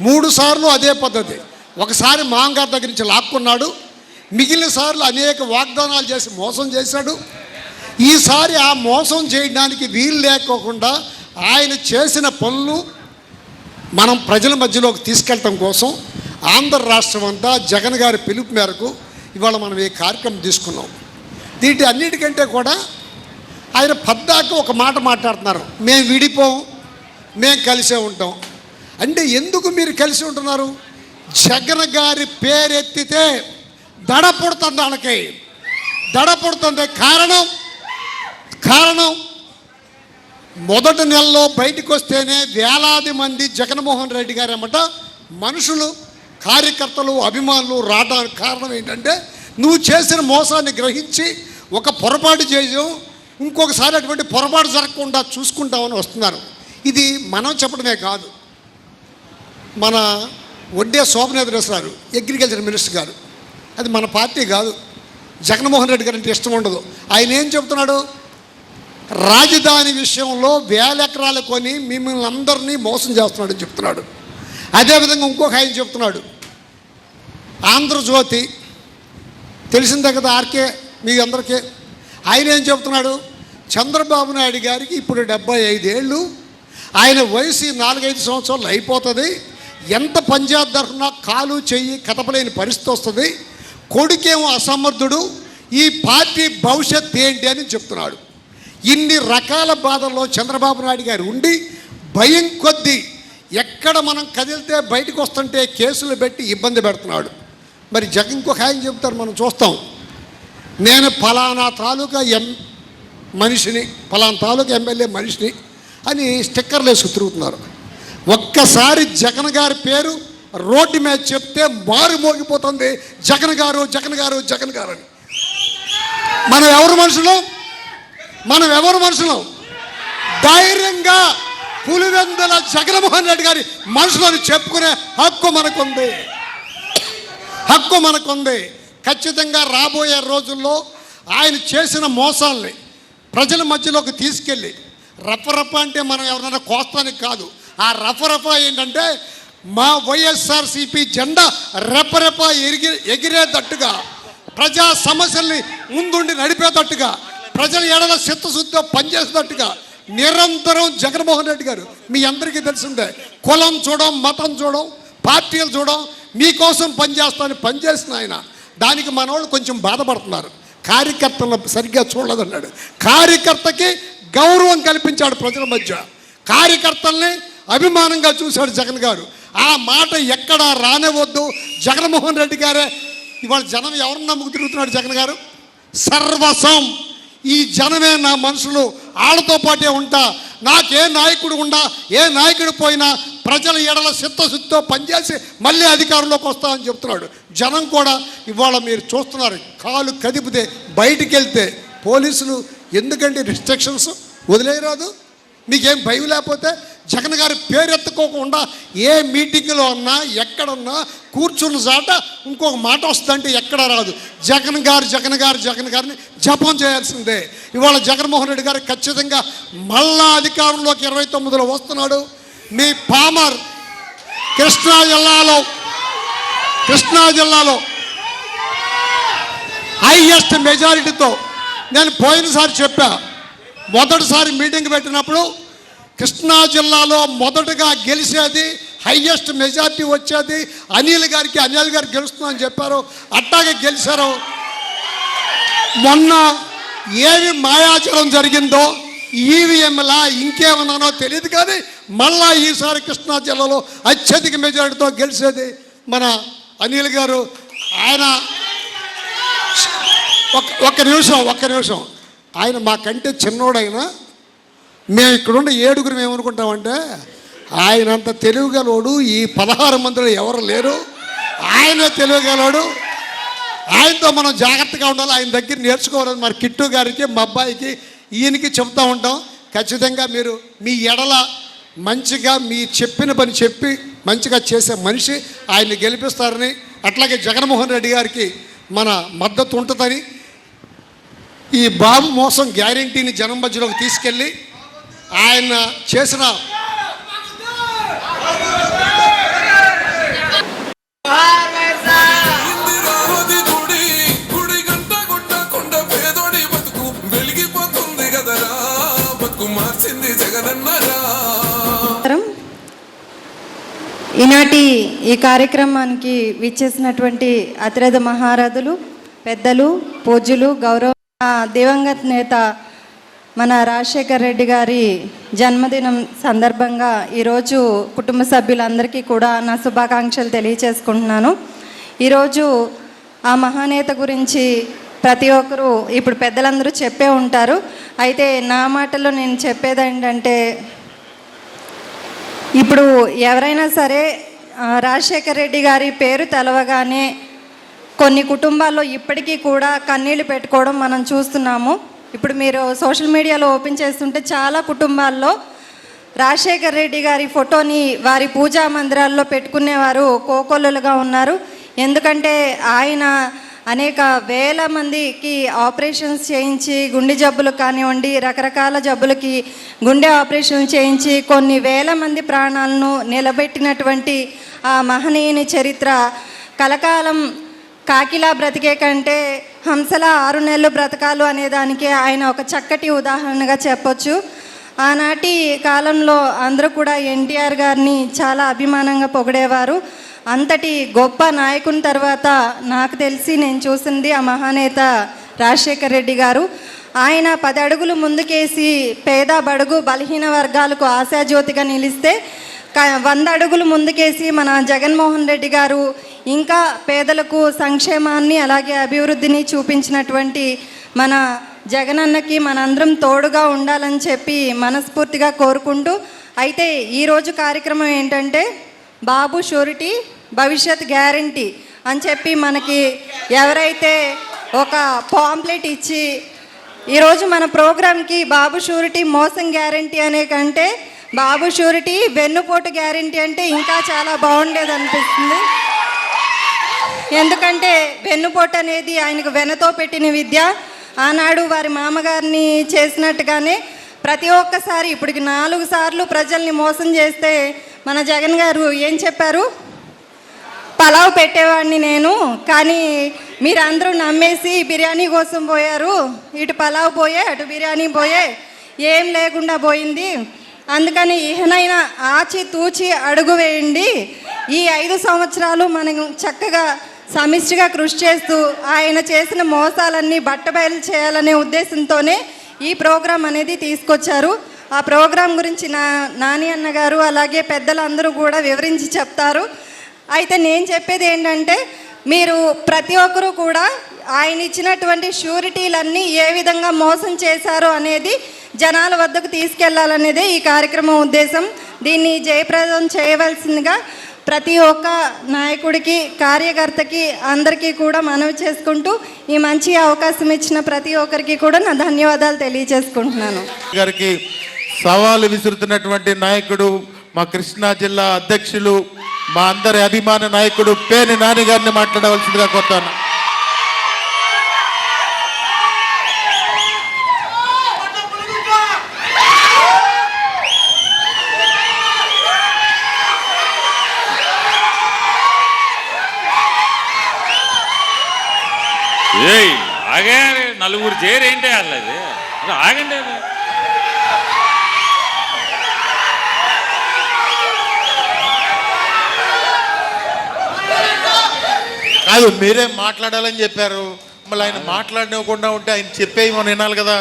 3 సార్లు అదే పద్ధతి. ఒకసారి మాంగారి దగ్గర నుంచి లాక్కున్నాడు, మిగిలిన సార్లు అనేక వాగ్దానాలు చేసి మోసం చేశాడు. ఈసారి ఆ మోసం చేయడానికి వీలు లేకోకుండా ఆయన చేసిన పనులు మనం ప్రజల మధ్యలోకి తీసుకెళ్ళటం కోసం ఆంధ్ర రాష్ట్రం అంతా జగన్ గారి పిలుపు మేరకు ఇవాళ మనం ఈ కార్యక్రమం తీసుకున్నాం. దీంట్లో అన్నిటికంటే కూడా ఆయన పద్దాక ఒక మాట మాట్లాడుతున్నారు, మేము విడిపోం, మేము కలిసే ఉంటాం. అంటే ఎందుకు మీరు కలిసి ఉంటున్నారు? జగన్ గారి పేరెత్తితే దడ పుడుతుంది, వాళ్ళకి దడ పుడుతుంది. కారణం మొదటి నెలలో బయటకు వస్తేనే వేలాది మంది జగన్మోహన్ రెడ్డి గారు అన్నమాట మనుషులు, కార్యకర్తలు, అభిమానులు రావడానికి కారణం ఏంటంటే నువ్వు చేసిన మోసాన్ని గ్రహించి ఒక పొరపాటు చేయడం, ఇంకొకసారి అటువంటి పొరపాటు జరగకుండా చూసుకుంటామని వస్తున్నారు. ఇది మనం చెప్పడమే కాదు, మన వడ్డే శోభనేశ్వరరావు గారు అగ్రికల్చర్ మినిస్టర్ గారు, అది మన పార్టీ కాదు, జగన్మోహన్ రెడ్డి గారు అంటే ఇష్టం ఉండదు. ఆయన ఏం చెప్తున్నాడు? రాజధాని విషయంలో 1000 ఎకరాలు కొని మిమ్మల్ని అందరినీ మోసం చేస్తున్నాడని చెప్తున్నాడు. అదేవిధంగా ఇంకొక ఆయన చెప్తున్నాడు, ఆంధ్రజ్యోతి తెలిసిందే కదా ఆర్కే మీ అందరికీ. ఆయన ఏం చెప్తున్నాడు? చంద్రబాబు నాయుడు గారికి ఇప్పుడు 75 ఏళ్ళు, ఆయన వయసు 4-5 సంవత్సరాలు అయిపోతుంది, ఎంత పంచేద్దరున్నా కాలు చెయ్యి కదపలేని పరిస్థితి వస్తుంది, కొడుకేమో అసమర్థుడు, ఈ పార్టీ భవిష్యత్ ఏంటి అని చెప్తున్నాడు. ఇన్ని రకాల బాధల్లో చంద్రబాబు నాయుడు గారు ఉండి భయం కొద్దీ ఎక్కడ మనం కదిలితే బయటకు వస్తుంటే కేసులు పెట్టి ఇబ్బంది పెడుతున్నాడు. మరి ఇంకొక ఆయన చెప్తారు, మనం చూస్తాం, నేను ఫలానా తాలూకా మనిషిని, ఫలానా తాలూకా ఎమ్మెల్యే మనిషిని అని స్టిక్కర్లు వేసుకు తిరుగుతున్నారు. ఒక్కసారి జగన్ గారి పేరు రోడ్డు మీద చెప్తే మారు మోగిపోతుంది, జగన్ గారు జగన్ గారు జగన్ గారు అని. మనం ఎవరు మనుషులు? ధైర్యంగా పులివెందుల జగన్మోహన్ రెడ్డి గారి మనుషులను చెప్పుకునే హక్కు మనకుంది. ఖచ్చితంగా రాబోయే రోజుల్లో ఆయన చేసిన మోసాలని ప్రజల మధ్యలోకి తీసుకెళ్ళి, రఫరఫ అంటే మనం ఎవరైనా కోస్తానికి కాదు, ఆ రఫరఫ ఏంటంటే మా వైఎస్ఆర్సీపీ జెండా రెపరెప ఎగిరేటట్టుగా, ప్రజా సమస్యల్ని ముందుండి నడిపేటట్టుగా, ప్రజల ఎడల చిత్తశుద్ధితో పనిచేసేటట్టుగా నిరంతరం జగన్మోహన్ రెడ్డి గారు, మీ అందరికీ తెలిసిందే, కులం చూడం, మతం చూడం, పార్టీలు చూడం, మీకోసం పనిచేసిన ఆయన. దానికి మనోళ్ళు కొంచెం బాధపడుతున్నారు, కార్యకర్తలను సరిగ్గా చూడలేదన్నాడు. కార్యకర్తకి గౌరవం కల్పించాడు ప్రజల మధ్య, కార్యకర్తల్ని అభిమానంగా చూశాడు జగన్ గారు. ఆ మాట ఎక్కడా రానివద్దు. జగన్మోహన్ రెడ్డి గారే ఇవాళ జనం ఎవరిని నమ్ముకు తిరుగుతున్నాడు? జగన్ గారు సర్వసం, ఈ జనమే నా మనుషులు, వాళ్ళతో పాటే ఉంటా, నాకే నాయకుడు ఉండా, ఏ నాయకుడు పోయినా ప్రజల ఎడల చిత్తశుద్ధితో పనిచేసి మళ్ళీ అధికారంలోకి వస్తామని చెప్తున్నాడు. జనం కూడా ఇవాళ మీరు చూస్తున్నారు, కాలు కదిపితే బయటికి వెళ్తే పోలీసులు ఎందుకంటే రిస్ట్రిక్షన్స్ వదిలేయరాదు, మీకేం భయం లేకపోతే జగన్ గారి పేరెత్తుకోకుండా ఏ మీటింగ్లో ఉన్నా ఎక్కడున్నా కూర్చున్న చాట ఇంకొక మాట వస్తుందంటే ఎక్కడ రాదు. జగన్ గారు జగన్ గారు జగన్ గారిని జపం చేయాల్సిందే. ఇవాళ జగన్మోహన్ రెడ్డి గారు ఖచ్చితంగా మళ్ళా అధికారంలోకి 29లో వస్తున్నాడు. మీ పామర్ కృష్ణా జిల్లాలో హైయెస్ట్ మెజారిటీతో నేను పోయినసారి చెప్పా, మొదటిసారి మీటింగ్ పెట్టినప్పుడు కృష్ణా జిల్లాలో మొదటగా గెలిచేది హైయెస్ట్ మెజారిటీ వచ్చేది అనిల్ గారు గెలుస్తుందని చెప్పారు. అట్టాగే గెలిచారు. మొన్న ఏమి మాయాచలం జరిగిందో ఈవీఎంలా ఇంకేమన్నానో తెలియదు, కానీ మళ్ళా ఈసారి కృష్ణా జిల్లాలో అత్యధిక మెజారిటీతో గెలిచేది మన అనిల్ గారు. ఆయన ఒక్క నిమిషం ఆయన మాకంటే చిన్నోడైనా మేము ఇక్కడుండే 7గురు ఏమనుకుంటామంటే ఆయనంత తెలివిగలోడు ఈ 16 మందిలో ఎవరు లేరు, ఆయనే తెలివిగలోడు, ఆయనతో మనం జాగ్రత్తగా ఉండాలి, ఆయన దగ్గర నేర్చుకోవాలని మరి కిట్టు గారికి మా అబ్బాయికి ఈయనకి చెప్తూ ఉంటాం. ఖచ్చితంగా మీరు మీ ఎడల మంచిగా మీ చెప్పిన పని చెప్పి మంచిగా చేసే మనిషి, ఆయన్ని గెలిపిస్తారని, అట్లాగే జగన్మోహన్ రెడ్డి గారికి మన మద్దతు ఉంటుందని, ఈ బాబు మోసం గ్యారెంటీని జనం మధ్యలోకి తీసుకెళ్ళి ఆయన చేసిన ఈనాటి ఈ కార్యక్రమానికి విచ్చేసినటువంటి అతిరథ మహారథులు, పెద్దలు, పూజ్యులు, గౌరవ దివంగత నేత మన రాజశేఖర్ రెడ్డి గారి జన్మదినం సందర్భంగా ఈరోజు కుటుంబ సభ్యులందరికీ కూడా నా శుభాకాంక్షలు తెలియచేసుకుంటున్నాను. ఈరోజు ఆ మహానేత గురించి ప్రతి ఒక్కరూ ఇప్పుడు పెద్దలందరూ చెప్పే ఉంటారు. అయితే నా మాటల్లో నేను చెప్పేది ఏంటంటే, ఇప్పుడు ఎవరైనా సరే రాజశేఖర్ రెడ్డి గారి పేరు తెలవగానే కొన్ని కుటుంబాల్లో ఇప్పటికీ కూడా కన్నీళ్లు పెట్టుకోవడం మనం చూస్తున్నాము. ఇప్పుడు మీరు సోషల్ మీడియాలో ఓపెన్ చేస్తుంటే చాలా కుటుంబాల్లో రాజశేఖర్ రెడ్డి గారి ఫోటోని వారి పూజా మందిరాల్లో పెట్టుకునేవారు కోకొల్లులుగా ఉన్నారు. ఎందుకంటే ఆయన అనేక వేల మందికి ఆపరేషన్స్ చేయించి, గుండె జబ్బులు కానివ్వండి, రకరకాల జబ్బులకి గుండె ఆపరేషన్ చేయించి కొన్ని వేల మంది ప్రాణాలను నిలబెట్టినటువంటి ఆ మహనీయుని చరిత్ర కలకాలం కాకిలా బ్రతికే కంటే హంసలా 6 నెలలు బ్రతకాలు అనేదానికి ఆయన ఒక చక్కటి ఉదాహరణగా చెప్పొచ్చు. ఆనాటి కాలంలో అందరూ కూడా ఎన్టీఆర్ గారిని చాలా అభిమానంగా పొగిడేవారు. అంతటి గొప్ప నాయకుని తర్వాత నాకు తెలిసి నేను చూసింది ఆ మహానేత రాజశేఖర్ రెడ్డి గారు. ఆయన 10 అడుగులు ముందుకేసి పేద బడుగు బలహీన వర్గాలకు ఆశాజ్యోతిగా నిలిస్తే 100 అడుగులు ముందుకేసి మన జగన్మోహన్ రెడ్డి గారు ఇంకా పేదలకు సంక్షేమాన్ని అలాగే అభివృద్ధిని చూపించినటువంటి మన జగనన్నకి మనందరం తోడుగా ఉండాలని చెప్పి మనస్ఫూర్తిగా కోరుకుంటూ, అయితే ఈరోజు కార్యక్రమం ఏంటంటే బాబు షూరిటీ భవిష్యత్ గ్యారంటీ అని చెప్పి మనకి ఎవరైతే ఒక పాంప్లెట్ ఇచ్చి ఈరోజు మన ప్రోగ్రాంకి బాబు షూరిటీ మోసం గ్యారంటీ అనే కంటే బాబు షూరిటీ వెన్నుపోటు గ్యారంటీ అంటే ఇంకా చాలా బాగుండేది అనిపిస్తుంది. ఎందుకంటే వెన్నుపోటు అనేది ఆయనకు వెనతో పెట్టిన విద్య. ఆనాడు వారి మామగారిని చేసినట్టుగానే ప్రతి ఒక్కసారి ఇప్పటికి 4 సార్లు ప్రజల్ని మోసం చేస్తే మన జగన్ గారు ఏం చెప్పారు, పలావ్ పెట్టేవాడిని నేను, కానీ మీరందరూ నమ్మేసి బిర్యానీ కోసం పోయారు, ఇటు పలావ్ పోయే అటు బిర్యానీ పోయే ఏం లేకుండా పోయింది, అందుకని ఇహనైనా ఆచి తూచి అడుగు వేయండి, ఈ 5 సంవత్సరాలు మనం చక్కగా సమిష్టిగా కృషి చేస్తూ ఆయన చేసిన మోసాలన్నీ బట్టబయలు చేయాలనే ఉద్దేశంతోనే ఈ ప్రోగ్రాం అనేది తీసుకొచ్చారు. ఆ ప్రోగ్రాం గురించి నాని అన్నగారు అలాగే పెద్దలందరూ కూడా వివరించి చెప్తారు. అయితే నేను చెప్పేది ఏంటంటే, మీరు ప్రతి ఒక్కరూ కూడా ఆయన ఇచ్చినటువంటి షూరిటీలన్నీ ఏ విధంగా మోసం చేశారో అనేది జనాల వద్దకు తీసుకెళ్లాలనేదే ఈ కార్యక్రమం ఉద్దేశం. దీన్ని జయప్రదం చేయవలసిందిగా ప్రతి ఒక్క నాయకుడికి, కార్యకర్తకి అందరికీ కూడా మనవి చేసుకుంటూ ఈ మంచి అవకాశం ఇచ్చిన ప్రతి ఒక్కరికి కూడా నా ధన్యవాదాలు తెలియజేసుకుంటున్నాను. గారికి సవాలు విసురుతున్నటువంటి నాయకుడు మా కృష్ణా జిల్లా అధ్యక్షులు మా అందరి అభిమాన నాయకుడు పేర్ని నాని గారిని మాట్లాడవలసిందిగా కోరుతాను. ఏయ్ ఆగే, నలుగురు చేరేంటి అసలు అది ఆగండి. అది కాదు, మీరే మాట్లాడాలని చెప్పారు, మళ్ళీ ఆయన మాట్లాడనివ్వకుండా ఉంటే ఆయన చెప్పేవి మనం వినాలి కదా.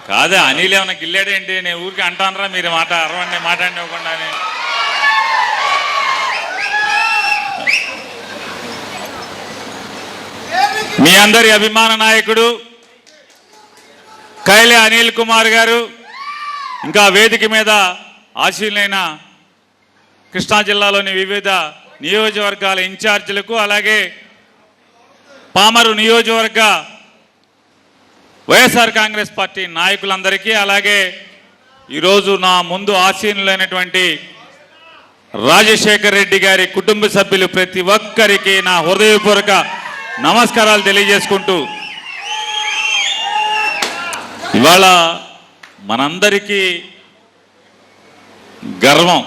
కాదే, అనిల్ ఏమన్నా గిల్లాడేంటి? నేను ఊరికి అంటానరా మీరు మాట అరవండి మాట్లాడినివ్వకుండా అని. మీ అందరి అభిమాన నాయకుడు కైలే అనిల్ కుమార్ గారు, ఇంకా వేదిక మీద ఆశీనులైన కృష్ణా జిల్లాలోని వివిధ నియోజకవర్గాల ఇన్ఛార్జీలకు, అలాగే పామరు నియోజకవర్గ వైఎస్ఆర్ కాంగ్రెస్ పార్టీ నాయకులందరికీ, అలాగే ఈరోజు నా ముందు ఆశీనులైనటువంటి రాజశేఖర్ రెడ్డి గారి కుటుంబ సభ్యులు ప్రతి ఒక్కరికి నా హృదయపూర్వక నమస్కారాలు తెలియజేసుకుంటూ, ఇవాళ మనందరికీ గర్వం.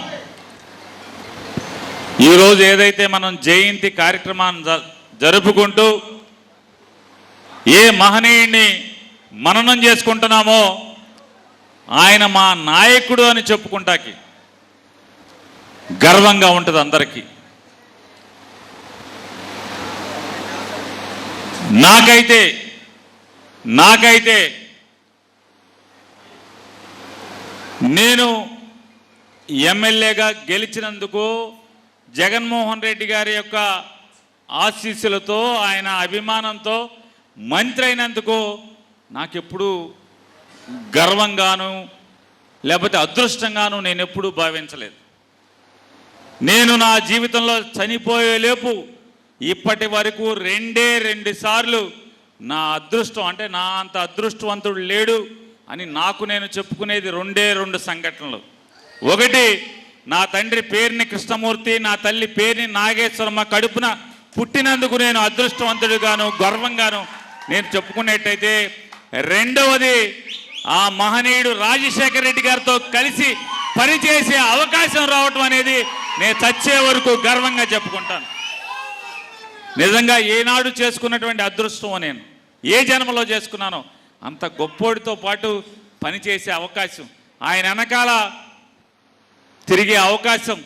ఈరోజు ఏదైతే మనం జయంతి కార్యక్రమాన్ని జరుపుకుంటూ ఏ మహనీయుడిని మననం చేసుకుంటున్నామో ఆయన మా నాయకుడు అని చెప్పుకుంటాకి గర్వంగా ఉంటుంది అందరికీ. నాకైతే నేను ఎమ్మెల్యేగా గెలిచినందుకు జగన్మోహన్ రెడ్డి గారి యొక్క ఆశీస్సులతో, ఆయన అభిమానంతో మంత్రి అయినందుకు నాకెప్పుడు గర్వంగాను లేకపోతే అదృష్టంగాను నేను ఎప్పుడూ భావించలేదు. నేను నా జీవితంలో చనిపోయేలేపు ఇప్పటి వరకు రెండు సార్లు నా అదృష్టం, అంటే నా అంత అదృష్టవంతుడు లేడు అని నాకు నేను చెప్పుకునేది రెండు సంఘటనలు. ఒకటి, నా తండ్రి పేరుని కృష్ణమూర్తి, నా తల్లి పేరుని నాగేశ్వరమ్మ కడుపున పుట్టినందుకు నేను అదృష్టవంతుడిగాను గర్వంగాను నేను చెప్పుకునేట్టయితే, రెండవది ఆ మహనీయుడు రాజశేఖర రెడ్డి గారితో కలిసి పనిచేసే అవకాశం రావటం అనేది నేను చచ్చే వరకు గర్వంగా చెప్పుకుంటాను. నిజంగా ఏనాడు చేసుకున్నటువంటి అదృష్టం నేను ఏ జన్మలో చేసుకున్నానో అంత గొప్పోడితో పాటు పనిచేసే అవకాశం, ఆయన వెనకాల తిరిగే అవకాశం,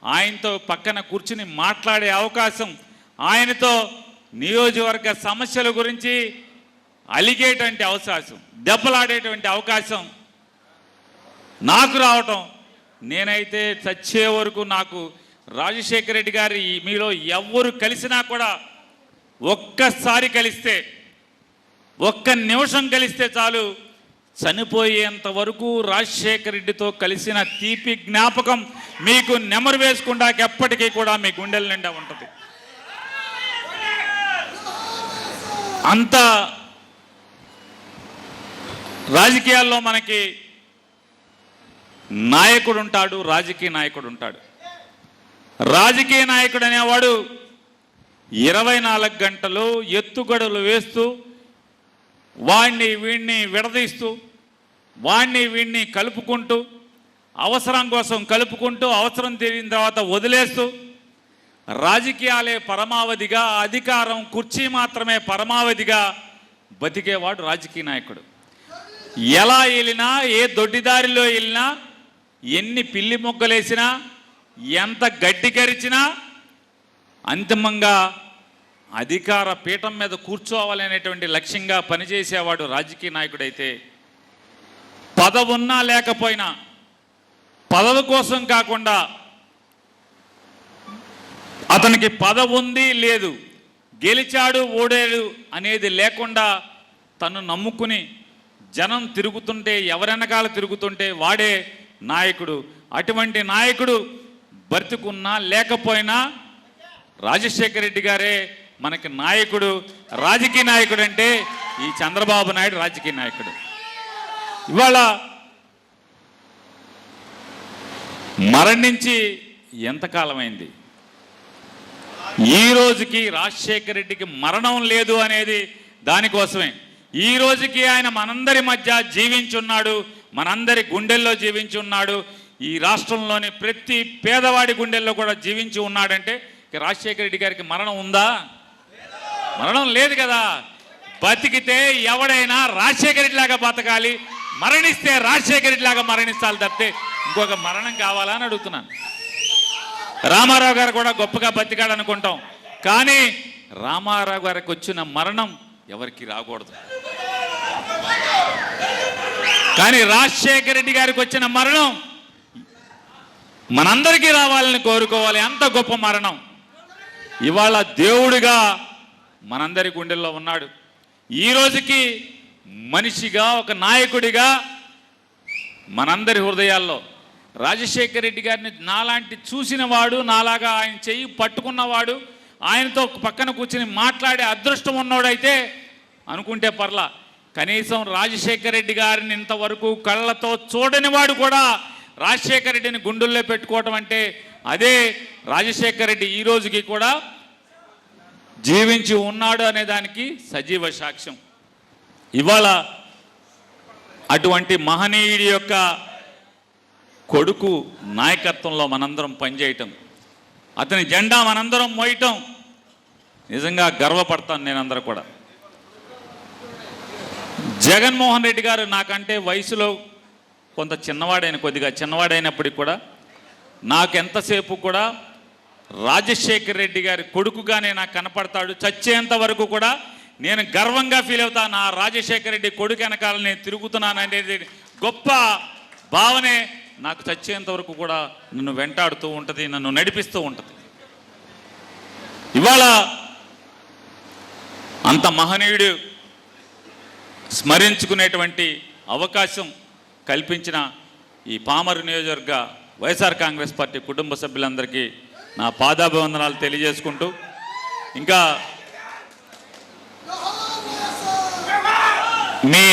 ఆయనతో పక్కన కూర్చుని మాట్లాడే అవకాశం, ఆయనతో నియోజకవర్గ సమస్యల గురించి అలిగేటువంటి అవకాశం, దెబ్బలాడేటువంటి అవకాశం నాకు రావటం, నేనైతే చచ్చే వరకు నాకు రాజశేఖర రెడ్డి గారి మీలో ఎవరు కలిసినా కూడా ఒక్కసారి కలిస్తే, ఒక్క నిమిషం కలిస్తే చాలు, చనిపోయేంత వరకు రాజశేఖర రెడ్డితో కలిసిన తీపి జ్ఞాపకం మీకు నెమరు వేసుకుంటా ఎప్పటికీ కూడా మీ గుండెల నిండా ఉంటుంది. అంత రాజకీయాల్లో మనకి నాయకుడు ఉంటాడు, రాజకీయ నాయకుడు ఉంటాడు. రాజకీయ నాయకుడు అనేవాడు 24 గంటలు ఎత్తుగడలు వేస్తూ, వాణ్ణి వీణ్ణి విడదీస్తూ, వాణ్ణి వీణ్ణి కలుపుకుంటూ, అవసరం కోసం కలుపుకుంటూ, అవసరం తీరిన తర్వాత వదిలేస్తూ, రాజకీయాలే పరమావధిగా, అధికారం కుర్చీ మాత్రమే పరమావధిగా బతికేవాడు రాజకీయ నాయకుడు. ఎలా వెళ్ళినా, ఏ దొడ్డిదారిలో వెళ్ళినా, ఎన్ని పిల్లి మొగ్గలేసినా, ఎంత గడ్డి కరిచినా అంతిమంగా అధికార పీఠం మీద కూర్చోవాలనేటువంటి లక్ష్యంగా పనిచేసేవాడు రాజకీయ నాయకుడైతే, పదవి ఉన్నా లేకపోయినా, పదవి కోసం కాకుండా అతనికి పదవి ఉంది లేదు, గెలిచాడు ఓడాడు అనేది లేకుండా తను నమ్ముకుని జనం తిరుగుతుంటే, ఎవరెనకాల తిరుగుతుంటే వాడే నాయకుడు. అటువంటి నాయకుడు బ్రతికున్నా లేకపోయినా రాజశేఖర రెడ్డి గారే మనకి నాయకుడు. రాజకీయ నాయకుడు అంటే ఈ చంద్రబాబు నాయుడు రాజకీయ నాయకుడు. ఇవాళ మరణించి ఎంతకాలమైంది? ఈ రోజుకి రాజశేఖర రెడ్డికి మరణం లేదు అనేది దానికోసమే. ఈ రోజుకి ఆయన మనందరి మధ్య జీవించున్నాడు, మనందరి గుండెల్లో జీవించున్నాడు. ఈ రాష్ట్రంలోని ప్రతి పేదవాడి గుండెల్లో కూడా జీవించి ఉన్నాడంటే రాజశేఖర రెడ్డి గారికి మరణం ఉందా? మరణం లేదు కదా. బతికితే ఎవడైనా రాజశేఖర రెడ్డి లాగా బతకాలి, మరణిస్తే రాజశేఖర రెడ్డి లాగా మరణించాలి తప్పితే ఇంకొక మరణం కావాలా అని అడుగుతున్నాను. రామారావు గారు కూడా గొప్పగా బతికాడు అనుకుంటాం, కానీ రామారావు గారికి వచ్చిన మరణం ఎవరికి రాకూడదు. కానీ రాజశేఖర రెడ్డి గారికి వచ్చిన మరణం మనందరికీ రావాలని కోరుకోవాలి. అంత గొప్ప మరణం. ఇవాళ దేవుడిగా మనందరి గుండెల్లో ఉన్నాడు. ఈ రోజుకి మనిషిగా, ఒక నాయకుడిగా మనందరి హృదయాల్లో రాజశేఖర రెడ్డి గారిని నాలాంటి చూసినవాడు, నాలాగా ఆయన చెయ్యి పట్టుకున్నవాడు, ఆయనతో పక్కన కూర్చుని మాట్లాడే అదృష్టం ఉన్నవాడైతే అనుకుంటే పర్లా. కనీసం రాజశేఖర రెడ్డి గారిని ఇంతవరకు కళ్ళతో చూడని వాడు కూడా రాజశేఖర రెడ్డిని గుండెల్లో పెట్టుకోవటం అంటే అదే రాజశేఖర రెడ్డి ఈ రోజుకి కూడా జీవించి ఉన్నాడు అనే దానికి సజీవ సాక్ష్యం. ఇవాళ అటువంటి మహనీయుడి యొక్క కొడుకు నాయకత్వంలో మనందరం పనిచేయటం, అతని జెండా మనందరం మోయటం నిజంగా గర్వపడతాను నేనందరూ కూడా. జగన్మోహన్ రెడ్డి గారు నాకంటే వయసులో కొంత కొద్దిగా చిన్నవాడైనప్పటికీ కూడా నాకు ఎంతసేపు కూడా రాజశేఖర రెడ్డి గారి కొడుకుగానే నాకు కనపడతాడు. చచ్చేంత వరకు కూడా నేను గర్వంగా ఫీల్ అవుతాను. నా రాజశేఖర రెడ్డి కొడుకు వెనకాల నేను తిరుగుతున్నాను అనేది గొప్ప భావనే నాకు చచ్చేంత వరకు కూడా నన్ను వెంటాడుతూ ఉంటుంది, నన్ను నడిపిస్తూ ఉంటుంది. ఇవాళ అంత మహనీయుడు స్మరించుకునేటువంటి అవకాశం కల్పించిన ఈ పామరు నియోజకవర్గ వైఎస్ఆర్ కాంగ్రెస్ పార్టీ కుటుంబ సభ్యులందరికీ నా పాదాభివందనాలు తెలియజేసుకుంటూ, ఇంకా మీ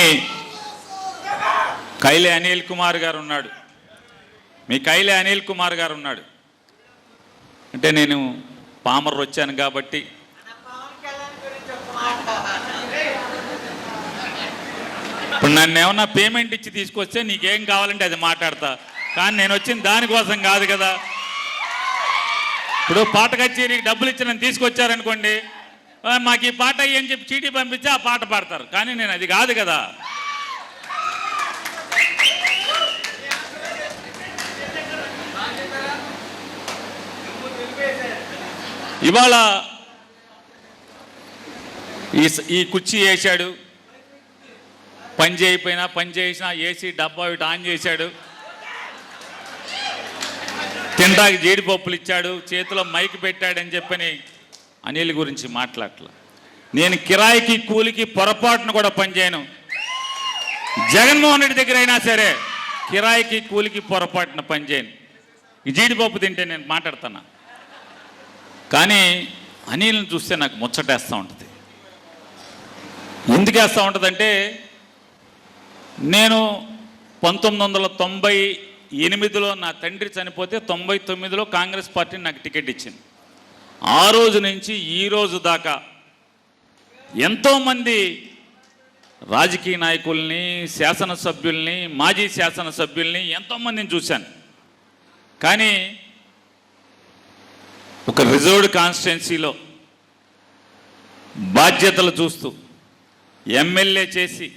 కైలే అనిల్ కుమార్ గారు ఉన్నాడు, అంటే నేను పామరు వచ్చాను కాబట్టి ఇప్పుడు నన్ను ఏమన్నా పేమెంట్ ఇచ్చి తీసుకొస్తే నీకేం కావాలంటే అది మాట్లాడతా, కానీ నేను వచ్చిన దానికోసం కాదు కదా. ఇప్పుడు పాట కచేరీకి డబ్బులు ఇచ్చి నన్ను తీసుకొచ్చారనుకోండి, మాకు ఈ పాట అని చెప్పి చీటీ పంపించి ఆ పాట పాడతారు, కానీ నేను అది కాదు కదా. ఇవాళ ఈ కుర్చీ వేశాడు, పని చేయకపోయినా పని చేసినా ఏసీ డబ్బా ఇటు ఆన్ చేశాడు, తింటాకి జీడిపప్పులు ఇచ్చాడు, చేతిలో మైక్ పెట్టాడని చెప్పని అనిల్ గురించి మాట్లాడట్లా. నేను కిరాయికి కూలికి పొరపాటును కూడా పనిచేయను. జగన్మోహన్ రెడ్డి దగ్గర అయినా సరే కిరాయికి కూలికి పొరపాటున పనిచేయను. ఈ జీడిపప్పు తింటే నేను మాట్లాడుతున్నా, కానీ అనిల్ని చూస్తే నాకు ముచ్చటేస్తూ ఉంటుంది. ఎందుకు వేస్తూ ఉంటుందంటే, నేను 1998లో నా తండ్రి చనిపోతే 99లో కాంగ్రెస్ పార్టీ నాకు టికెట్ ఇచ్చింది. ఆ రోజు నుంచి ఈ రోజు దాకా ఎంతోమంది రాజకీయ నాయకుల్ని, శాసనసభ్యుల్ని, మాజీ శాసనసభ్యుల్ని ఎంతోమందిని చూశాను. కానీ ఒక రిజర్వ్డ్ కాన్స్టిట్యున్సీలో బాధ్యతలు చూస్తూ ఎమ్మెల్యే చేసి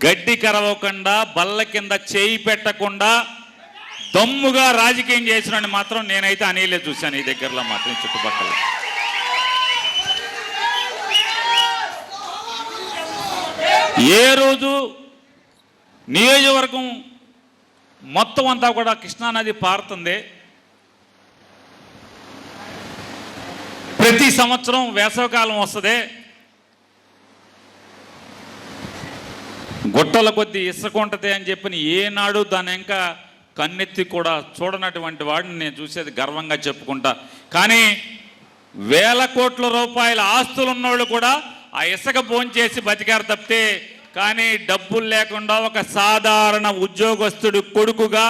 గడ్డి కరవకుండా, బల్ల కింద చేయి పెట్టకుండా దమ్ముగా రాజకీయం చేసినని మాత్రం నేనైతే అనిలే చూశాను. ఈ దగ్గరలో మాత్రం చుట్టుపక్కల ఏ రోజు నియోజకవర్గం మొత్తం అంతా కూడా కృష్ణానది పారుతుంది. ప్రతి సంవత్సరం వేసవకాలం వస్తుంది, గుట్టల కొద్దీ ఇసుక ఉంటుంది అని చెప్పి ఏనాడు దాని ఇంకా కన్నెత్తి కూడా చూడనటువంటి వాడిని నేను చూసేది గర్వంగా చెప్పుకుంటా. కానీ వేల కోట్ల రూపాయల ఆస్తులు ఉన్నోళ్ళు కూడా ఆ ఇసుక భోంచేసి బతికారు తప్పితే, కానీ డబ్బులు లేకుండా ఒక సాధారణ ఉద్యోగస్తుడు కొడుకుగా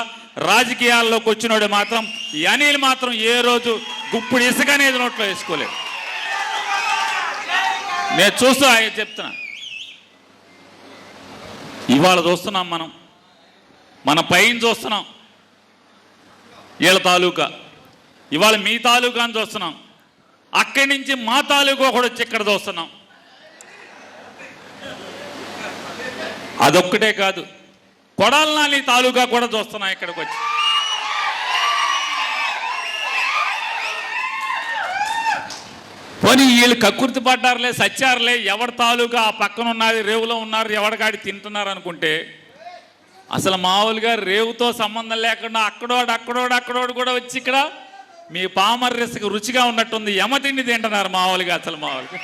రాజకీయాల్లోకి వచ్చినోడు మాత్రం ఈ అనిల్ మాత్రం ఏ రోజు గుప్పుడు ఇసుక అనేది నోట్లో వేసుకోలేదు. నేను చూస్తూ చెప్తున్నా, ఇవాళ చూస్తున్నాం మన పైన చూస్తున్నాం వీళ్ళ తాలూకా, ఇవాళ మీ తాలూకా అని చూస్తున్నాం, అక్కడి నుంచి మా తాలూకా కూడా వచ్చి ఇక్కడ చూస్తున్నాం. అదొక్కటే కాదు, కొడాలనాని తాలూకా కూడా చూస్తున్నాం ఇక్కడికి వచ్చి. పోనీ వీళ్ళు కక్కుర్తి పడ్డారులే, సచ్చారులే, ఎవరి తాలూకా ఆ పక్కన ఉన్నది రేవులో ఉన్నారు, ఎవడికాడి తింటున్నారు అనుకుంటే, అసలు మామూలుగా రేవుతో సంబంధం లేకుండా అక్కడోడు కూడా వచ్చి ఇక్కడ మీ పామర్రెస్కి రుచిగా ఉన్నట్టుంది, యమతిండి తింటున్నారు మామూలుగా. అసలు మామూలుగా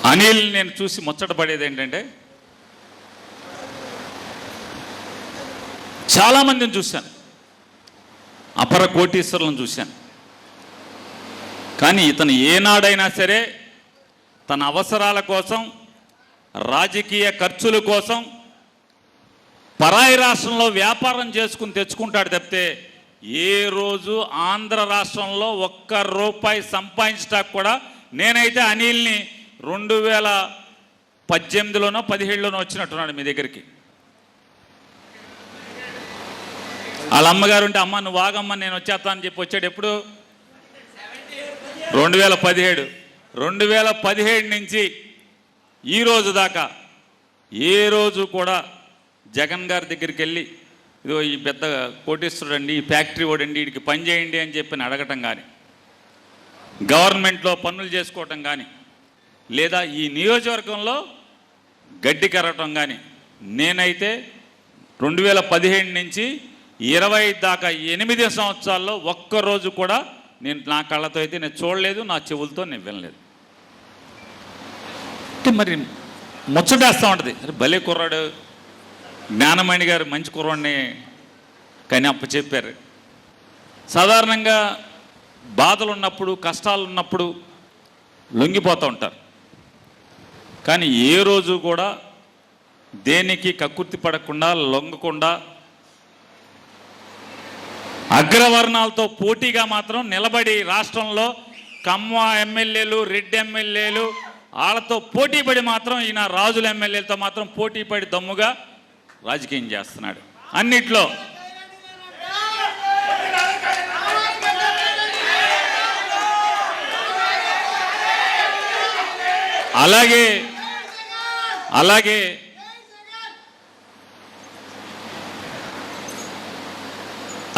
అనిల్ నేను చూసి ముచ్చటపడేది ఏంటంటే, చాలామందిని చూశాను, అపర కోటీశ్వరులను చూశాను, కానీ ఇతను ఏనాడైనా సరే తన అవసరాల కోసం, రాజకీయ ఖర్చుల కోసం పరాయి రాష్ట్రంలో వ్యాపారం చేసుకుని తెచ్చుకుంటాడు తప్పితే ఏ రోజు ఆంధ్ర రాష్ట్రంలో ఒక్క రూపాయి సంపాదించడానికి కూడా, నేనైతే అనిల్ని 2018లోనో 17లోనో వచ్చినట్టున్నాడు మీ దగ్గరికి. వాళ్ళ అమ్మగారు ఉంటే, అమ్మ నువ్వు ఆగమ్మ నేను వచ్చేస్తా అని చెప్పి వచ్చాడు. ఎప్పుడు? 2017 నుంచి ఈ రోజు దాకా ఏ రోజు కూడా జగన్ గారి దగ్గరికి వెళ్ళి ఇదో ఈ పెద్ద కోటీశ్వరుడు అండి, ఈ ఫ్యాక్టరీ వాడండి, వీడికి పని చేయండి అని చెప్పి అడగటం కానీ, గవర్నమెంట్లో పనులు చేసుకోవటం కానీ, లేదా ఈ నియోజకవర్గంలో గడ్డి కరగటం కానీ, నేనైతే 2017 నుంచి 20 దాకా 8 సంవత్సరాల్లో ఒక్కరోజు కూడా నేను నా కళ్ళతో అయితే నేను చూడలేదు, నా చెవులతో నేను వినలేదు. అంటే మరి ముచ్చటేస్తూ ఉంటుంది, అరే భలే కుర్రాడు, జ్ఞానమణి గారు మంచి కుర్రాడిని కానీ చెప్పారు. సాధారణంగా బాధలు ఉన్నప్పుడు, కష్టాలు ఉన్నప్పుడు లొంగిపోతూ ఉంటారు, కానీ ఏ రోజు కూడా దేనికి కక్కుర్తి పడకుండా, లొంగకుండా, అగ్రవర్ణాలతో పోటీగా మాత్రం నిలబడి రాష్ట్రంలో కమ్మ ఎమ్మెల్యేలు, రెడ్డి ఎమ్మెల్యేలు వాళ్ళతో పోటీపడి మాత్రం ఈయన రాజుల ఎమ్మెల్యేలతో మాత్రం పోటీపడి దమ్ముగా రాజకీయం చేస్తున్నాడు అన్నిట్లో. అలాగే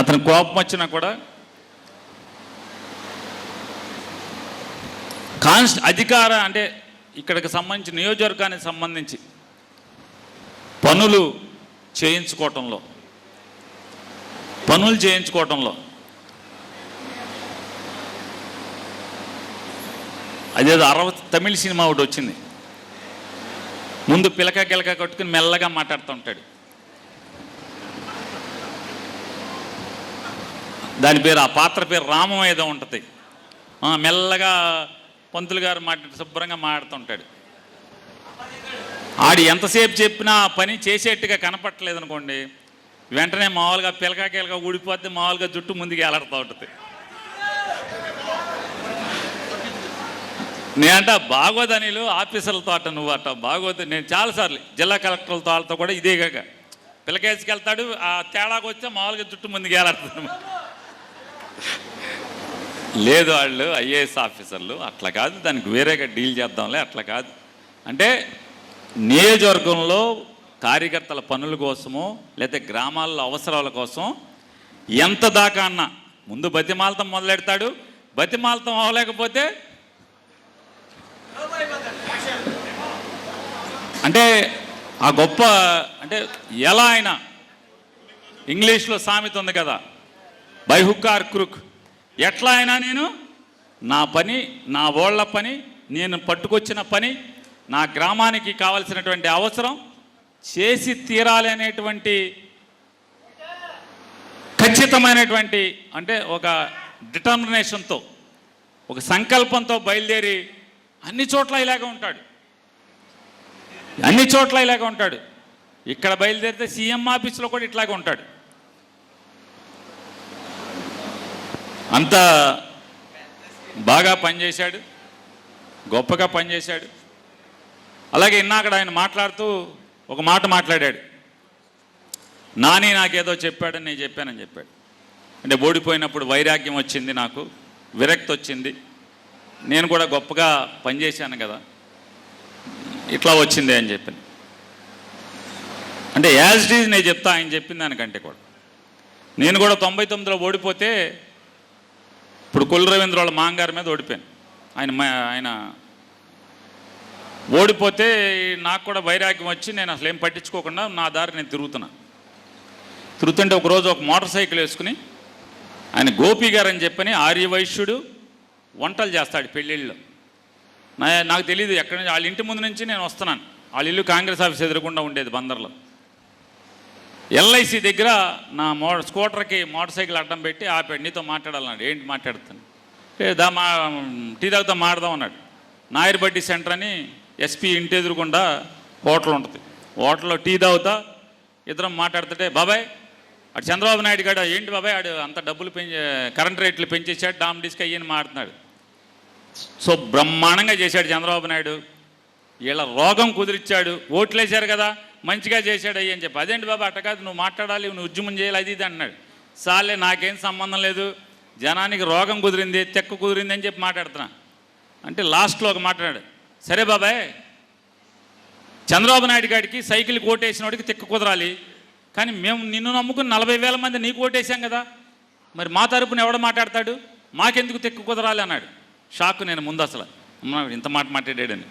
అతను కోపం వచ్చినా కూడా అధికార అంటే ఇక్కడికి సంబంధించి నియోజకవర్గానికి సంబంధించి పనులు చేయించుకోవటంలో అదేదో తమిళ సినిమా ఒకటి వచ్చింది, ముందు పిలక గిలక కట్టుకుని మెల్లగా మాట్లాడుతూ ఉంటాడు, దాని పేరు, ఆ పాత్ర పేరు రామం ఏదో ఉంటుంది, మెల్లగా పంతులు గారు శుభ్రంగా మాట్లాడుతుంటాడు. ఆడి ఎంతసేపు చెప్పినా ఆ పని చేసేట్టుగా కనపట్టలేదు అనుకోండి, వెంటనే మామూలుగా పిలక ఊడిపోతే మామూలుగా జుట్టు ముందుకు ఎలాడుతూ ఉంటుంది. నేనంట బాగోదనిలు ఆఫీసర్లతో అట్ట నువ్వు అట్ట బాగోదు. నేను చాలాసార్లు జిల్లా కలెక్టర్లతో వాళ్ళతో కూడా ఇదే కాక పిల్లకేసుకెళ్తాడు, ఆ తేడాకు వస్తే మామూలుగా జుట్టు ముందుకు ఎలాడుతుంది. లేదు వాళ్ళు ఐఏఎస్ ఆఫీసర్లు, అట్లా కాదు, దానికి వేరేగా డీల్ చేద్దాంలే, అట్లా కాదు. అంటే నియోజకవర్గంలో కార్యకర్తల పనుల కోసమో లేకపోతే గ్రామాల్లో అవసరాల కోసం ఎంత దాకా అన్నా ముందు బతిమాలతం మొదలెడతాడు, బతిమాలతం అవ్వలేకపోతే అంటే ఆ గొప్ప అంటే ఎలా అయినా ఇంగ్లీష్లో సామెత ఉంది కదా, బై హుక్ ఆర్ క్రూక్, ఎట్లా అయినా నేను నా పని, నా ఓళ్ళ పని, నేను పట్టుకొచ్చిన పని, నా గ్రామానికి కావలసినటువంటి అవసరం చేసి తీరాలి అనేటువంటి ఖచ్చితమైనటువంటి అంటే ఒక డిటర్మినేషన్తో, ఒక సంకల్పంతో బయలుదేరి అన్ని చోట్ల ఇలాగే ఉంటాడు, అన్ని చోట్ల ఇలాగే ఉంటాడు. ఇక్కడ బయలుదేరితే సీఎం ఆఫీసులో కూడా ఇట్లాగే ఉంటాడు. అంత బాగా పనిచేశాడు, గొప్పగా పనిచేశాడు. అలాగే ఇన్నాక ఆయన మాట్లాడుతూ ఒక మాట మాట్లాడాడు, నాని నాకేదో చెప్పాడని నేను చెప్పానని చెప్పాడు. అంటే ఓడిపోయినప్పుడు వైరాగ్యం వచ్చింది, నాకు విరక్తి వచ్చింది, నేను కూడా గొప్పగా పనిచేశాను కదా, ఇట్లా వచ్చింది అని చెప్పాను. అంటే యాజ్ ఇట్ ఈజ్ నేను చెప్తా ఆయన చెప్పిన దానికంటే కూడా. నేను కూడా 99లో ఓడిపోతే ఇప్పుడు కొల్లు రవీంద్ర వాళ్ళ మాంగారి మీద ఓడిపోయాను. ఆయన ఓడిపోతే నాకు కూడా వైరాగ్యం వచ్చి నేను అసలు ఏం పట్టించుకోకుండా నా దారి నేను తిరుగుతుంటే ఒకరోజు ఒక మోటార్ సైకిల్ వేసుకుని ఆయన గోపి గారు అని చెప్పని ఆర్యవైశ్యుడు వంటలు చేస్తాడు పెళ్ళిళ్ళలో. నాకు తెలియదు ఎక్కడి నుంచి, వాళ్ళ ఇంటి ముందు నుంచి నేను వస్తున్నాను. వాళ్ళ ఇల్లు కాంగ్రెస్ ఆఫీస్ ఎదురకుండా ఉండేది బందర్లో. ఎల్ఐసి దగ్గర నా స్కూటర్కి మోటార్ సైకిల్ అడ్డం పెట్టి ఆపాడు, నీతో మాట్లాడాలన్నాడు. ఏంటి మాట్లాడుతాను, టీ తాగుతా మాడదాం అన్నాడు. నాయర్ బడ్డీ సెంటర్ అని ఎస్పీ ఇంటి ఎదురుకుండా హోటల్ ఉంటుంది, హోటల్లో టీ తాగుతా ఇద్దరం మాట్లాడుతుంటే, బాబాయ్ అటు చంద్రబాబు నాయుడు గారు ఏంటి బాబాయ్ ఆడు అంత డబ్బులు కరెంట్ రేట్లు పెంచేశాడు, డామ్ డిస్క్ అయ్యని మాట్లాడుతున్నాడు. సో బ్రహ్మాండంగా చేశాడు చంద్రబాబు నాయుడు, వీళ్ళ రోగం కుదిరిచ్చాడు, ఓట్లేశారు కదా మంచిగా చేశాడు అయ్యి అని చెప్పి. అదేంటి బాబా అట్ట కాదు, నువ్వు మాట్లాడాలి, నువ్వు ఉద్యమం చేయాలి, అది ఇది అన్నాడు. సార్లే నాకేం సంబంధం లేదు, జనానికి రోగం కుదిరింది, తెక్క కుదిరింది అని చెప్పి మాట్లాడుతున్నా. అంటే లాస్ట్లో ఒక మాట్లాడాడు, సరే బాబాయ్ చంద్రబాబు నాయుడు గారికి సైకిల్ కోటేసిన వాడికి తెక్క కుదరాలి, కానీ మేము నిన్ను నమ్ముకుని 40,000 మంది నీకు ఓటేసాం కదా, మరి మా తరపున ఎవడ మాట్లాడతాడు, మాకెందుకు తెక్కు కుదరాలి అన్నాడు. షాక్ నేను ముందు, అసలు ఇంత మాట మాట్లాడాడని.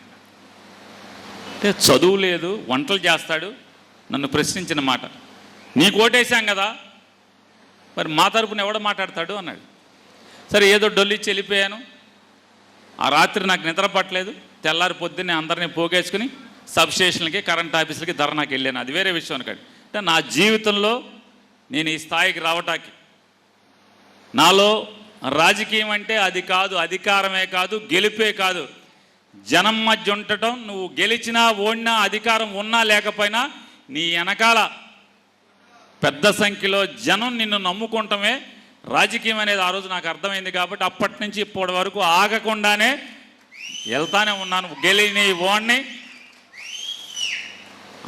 అంటే చదువు లేదు, వంటలు చేస్తాడు, నన్ను ప్రశ్నించిన మాట, నీకు ఓటేసాం కదా మరి మా తరపున ఎవడ మాట్లాడతాడు అన్నాడు. సరే ఏదో డొల్లిచ్చి వెళ్ళిపోయాను. ఆ రాత్రి నాకు నిద్ర పట్టలేదు, తెల్లారి పొద్దున్నే అందరినీ పోగేసుకుని సబ్స్టేషన్లకి కరెంట్ ఆఫీసులకి ధర్నాకి వెళ్ళాను. అది వేరే విషయం అనుకోండి. అంటే నా జీవితంలో నేను ఈ స్థాయికి రావటానికి నాలో రాజకీయం అంటే అది కాదు, అధికారమే కాదు, గెలిపే కాదు, జనం మధ్య ఉండటం. నువ్వు గెలిచినా ఓడినా అధికారం ఉన్నా లేకపోయినా నీ వెనకాల పెద్ద సంఖ్యలో జనం నిన్ను నమ్ముకుంటమే రాజకీయం అనేది ఆ రోజు నాకు అర్థమైంది. కాబట్టి అప్పటి నుంచి ఇప్పటి వరకు ఆగకుండానే వెళ్తానే ఉన్నాను, గెలిని ఓడిని.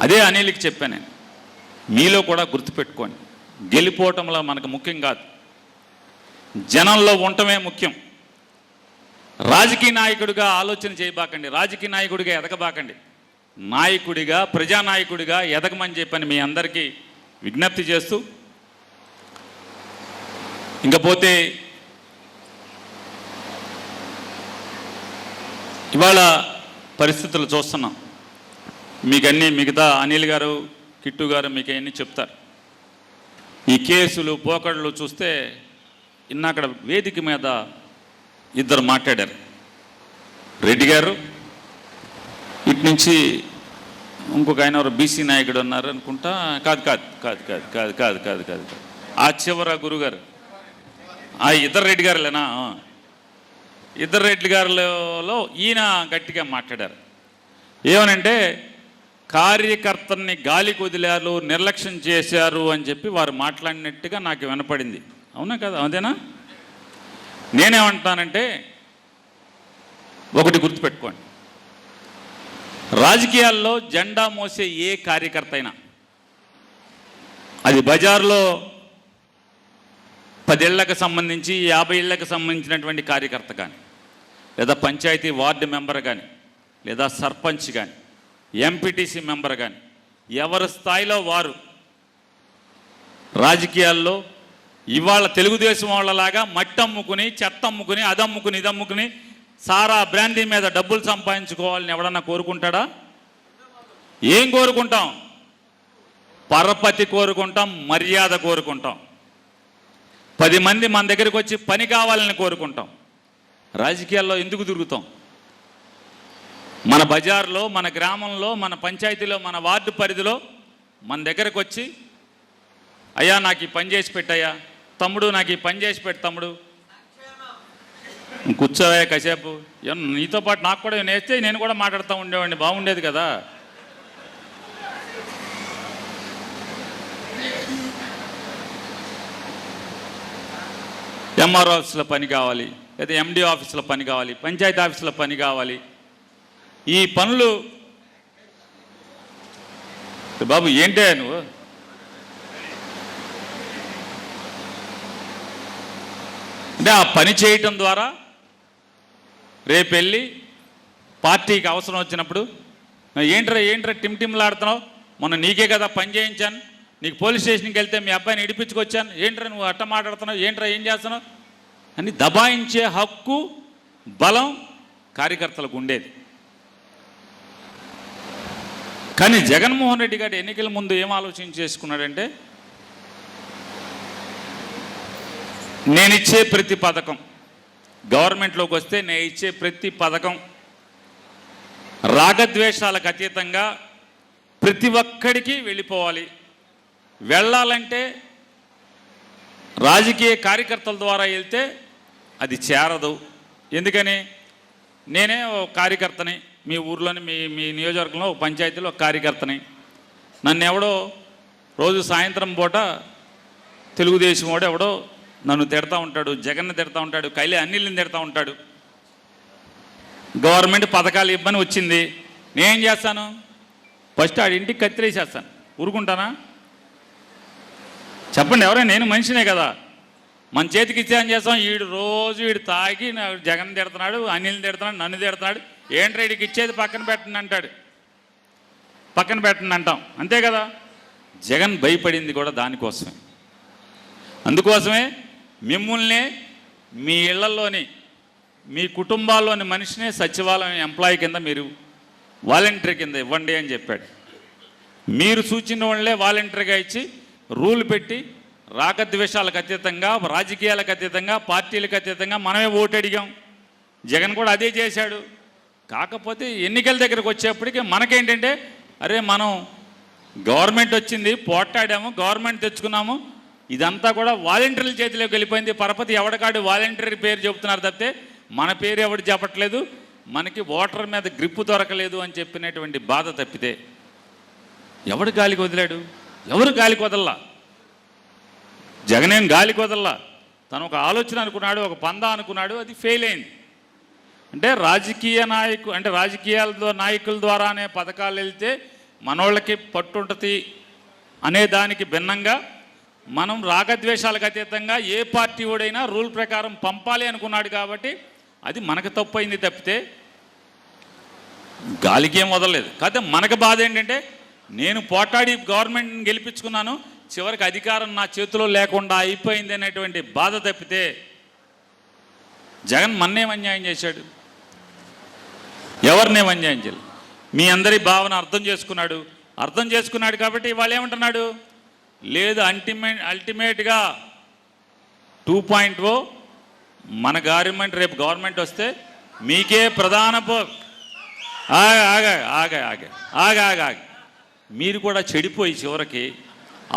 అదే అనిల్కి చెప్పాను నేను, మీలో కూడా గుర్తుపెట్టుకోండి, గెలిపోవటంలో మనకు ముఖ్యం కాదు, జనంలో ఉండటమే ముఖ్యం. రాజకీయ నాయకుడిగా ఆలోచన చేయబాకండి, రాజకీయ నాయకుడిగా ఎదగబాకండి, నాయకుడిగా ప్రజానాయకుడిగా ఎదగమని చెప్పని మీ అందరికీ విజ్ఞప్తి చేస్తూ, ఇంకపోతే ఇవాళ పరిస్థితులు చూస్తున్నాం. మీకన్నీ మిగతా అనిల్ గారు కిట్టు గారు మీకు అవన్నీ చెప్తారు. ఈ కేసులు పోకడలు చూస్తే ఇన్నాక్కడ వేదిక మీద ఇద్దరు మాట్లాడారు, రెడ్డి గారు, ఇటు నుంచి ఇంకొక ఆయన ఎవరు బీసీ నాయకుడు ఉన్నారు అనుకుంటా, కాదు కాదు కాదు కాదు కాదు కాదు కాదు కాదు కాదు ఆ చివర గురుగారు, ఆ ఇద్దరు రెడ్డి గారులేనా, ఇద్దరు రెడ్డి గారులో ఈయన గట్టిగా మాట్లాడారు. ఏమనంటే కార్యకర్తల్ని గాలికి వదిలారు, నిర్లక్ష్యం చేశారు అని చెప్పి వారు మాట్లాడినట్టుగా నాకు వినపడింది. అవునా కదా, అదేనా? నేనేమంటానంటే ఒకటి గుర్తుపెట్టుకోండి, రాజకీయాల్లో జెండా మోసే ఏ కార్యకర్త అయినా, అది బజార్లో 10 ఏళ్లకు సంబంధించి 50 ఏళ్లకు సంబంధించినటువంటి కార్యకర్త కానీ, లేదా పంచాయతీ వార్డు మెంబర్ కానీ, లేదా సర్పంచ్ కానీ, ఎంపీటీసీ మెంబర్ కానీ, ఎవరి స్థాయిలో వారు రాజకీయాల్లో ఇవాళ తెలుగుదేశం వాళ్ళలాగా మట్టి అమ్ముకుని, చెత్త అమ్ముకుని, అదమ్ముకుని, ఇదమ్ముకుని, సారా బ్రాండీ మీద డబ్బులు సంపాదించుకోవాలని ఎవడన్నా కోరుకుంటాడా? ఏం కోరుకుంటాం? పరపతి కోరుకుంటాం, మర్యాద కోరుకుంటాం, 10 మంది మన దగ్గరికి వచ్చి పని కావాలని కోరుకుంటాం. రాజకీయాల్లో ఎందుకు తిరుగుతాం? మన బజార్లో, మన గ్రామంలో, మన పంచాయతీలో, మన వార్డు పరిధిలో మన దగ్గరకు వచ్చి, అయ్యా నాకు ఈ పని చేసి పెట్టయ్యా, తమ్ముడు నాకు ఈ పని చేసి పెట్టు తమ్ముడు, కూర్చోవే కాసేపు నీతో పాటు నాకు కూడా నేస్తే నేను కూడా మాట్లాడుతూ ఉండేవాడిని, బాగుండేది కదా. ఎంఆర్ఓ ఆఫీసులో పని కావాలి, లేదా ఎండి ఆఫీసులో పని కావాలి, పంచాయతీ ఆఫీసులో పని కావాలి. ఈ పనులు బాబు ఏంటే నువ్వు అంటే ఆ పని చేయటం ద్వారా రేపు వెళ్ళి పార్టీకి అవసరం వచ్చినప్పుడు ఏంట్రా టిమ్లాడుతున్నావు, మొన్న నీకే కదా పని చేయించాను, నీకు పోలీస్ స్టేషన్కి వెళ్తే మీ అబ్బాయిని ఇడిపించుకొచ్చాను, ఏంట్రా నువ్వు అట్ట మాట్లాడుతున్నావు, ఏంట్రా ఏం చేస్తున్నావు అని దబాయించే హక్కు బలం కార్యకర్తలకు ఉండేది. కానీ జగన్మోహన్ రెడ్డి గారు ఎన్నికల ముందు ఏం ఆలోచన చేసుకున్నాడంటే, నేనిచ్చే ప్రతి పథకం, గవర్నమెంట్లోకి వస్తే నేను ఇచ్చే ప్రతి పథకం రాగద్వేషాలకు అతీతంగా ప్రతి ఒక్కడికి వెళ్ళిపోవాలి. వెళ్ళాలంటే రాజకీయ కార్యకర్తల ద్వారా వెళ్తే అది చేరదు. ఎందుకని నేనే ఒక కార్యకర్తని, మీ ఊర్లోని మీ నియోజకవర్గంలో ఒక పంచాయతీలో ఒక కార్యకర్తని, నన్ను ఎవడో రోజు సాయంత్రం పూట తెలుగుదేశం వాడు ఎవడో నన్ను తిడతా ఉంటాడు, జగన్ని తిడతా ఉంటాడు, కైలే అన్నిళ్ళని తిడతా ఉంటాడు, గవర్నమెంట్ పథకాలు ఇవ్వని వచ్చింది, నేనేం చేస్తాను, ఫస్ట్ ఆడి ఇంటికి కత్తిరేసేస్తాను. ఊరుకుంటానా చెప్పండి? ఎవరైనా, నేను మనిషినే కదా, మన చేతికి ఇచ్చేదని చేస్తాం. వీడు తాగి జగన్ తిడుతున్నాడు, అనిల్ని తిడుతున్నాడు, నన్ను తిడుతున్నాడు, ఏంట్రా వీడికి ఇచ్చేది పక్కన పెట్టండి అంటాడు, పక్కన పెట్టండి అంటాం, అంతే కదా. జగన్ భయపడింది కూడా దానికోసమే. అందుకోసమే మిమ్మల్నే మీ ఇళ్లలోని మీ కుటుంబాల్లోని మనిషినే సచివాలయం ఎంప్లాయీ కింద మీరు వాలంటరీ కింద ఇవ్వండి అని చెప్పాడు. మీరు సూచన వాళ్ళే వాలంటరీగా ఇచ్చి రూల్ పెట్టి రాగద్వేషాలకు అతీతంగా, రాజకీయాలకు అతీతంగా, పార్టీలకు అతీతంగా మనమే ఓటు అడిగాం. జగన్ కూడా అదే చేశాడు. కాకపోతే ఎన్నికల దగ్గరకు వచ్చేప్పటికి మనకేంటంటే, అరే మనం గవర్నమెంట్ వచ్చింది, పోట్లాడాము, గవర్నమెంట్ తెచ్చుకున్నాము, ఇదంతా కూడా వాలంటీర్ల చేతిలోకి వెళ్ళిపోయింది. పరపతి ఎవడకాడు వాలంటీర్ పేరు చెబుతున్నారు తప్పితే మన పేరు ఎవడు చెప్పట్లేదు, మనకి ఓటర్ మీద గ్రిప్పు దొరకలేదు అని చెప్పినటువంటి బాధ తప్పితే ఎవడు గాలికి వదిలాడు? ఎవరు గాలికి వదల్లా. జగనేం గాలికి వదల్లా. తను ఒక ఆలోచన అనుకున్నాడు, ఒక పందా అనుకున్నాడు, అది ఫెయిల్ అయింది. అంటే రాజకీయాల నాయకుల ద్వారానే పథకాలు వెళ్తే మనోళ్ళకి పట్టుంటది అనే దానికి భిన్నంగా మనం రాగద్వేషాలకు అతీతంగా ఏ పార్టీ ఓడైనా రూల్ ప్రకారం పంపాలి అనుకున్నాడు. కాబట్టి అది మనకు తప్పైంది తప్పితే గాలికి ఏం వదలలేదు. కాకపోతే మనకు బాధ ఏంటంటే, నేను పోటాడి గవర్నమెంట్ని గెలిపించుకున్నాను, చివరికి అధికారం నా చేతిలో లేకుండా అయిపోయింది అనేటువంటి బాధ తప్పితే జగన్ మన్నేం అన్యాయం చేశాడు? ఎవరినేం అన్యాయం చేయలేదు. మీ అందరి భావన అర్థం చేసుకున్నాడు కాబట్టి వాళ్ళు ఏమంటున్నాడు, లేదు అల్టిమేట్గా 2.0 మన గవర్నమెంట్, రేపు గవర్నమెంట్ వస్తే మీకే ప్రధాన ఆగా మీరు కూడా చెడిపోయి చివరికి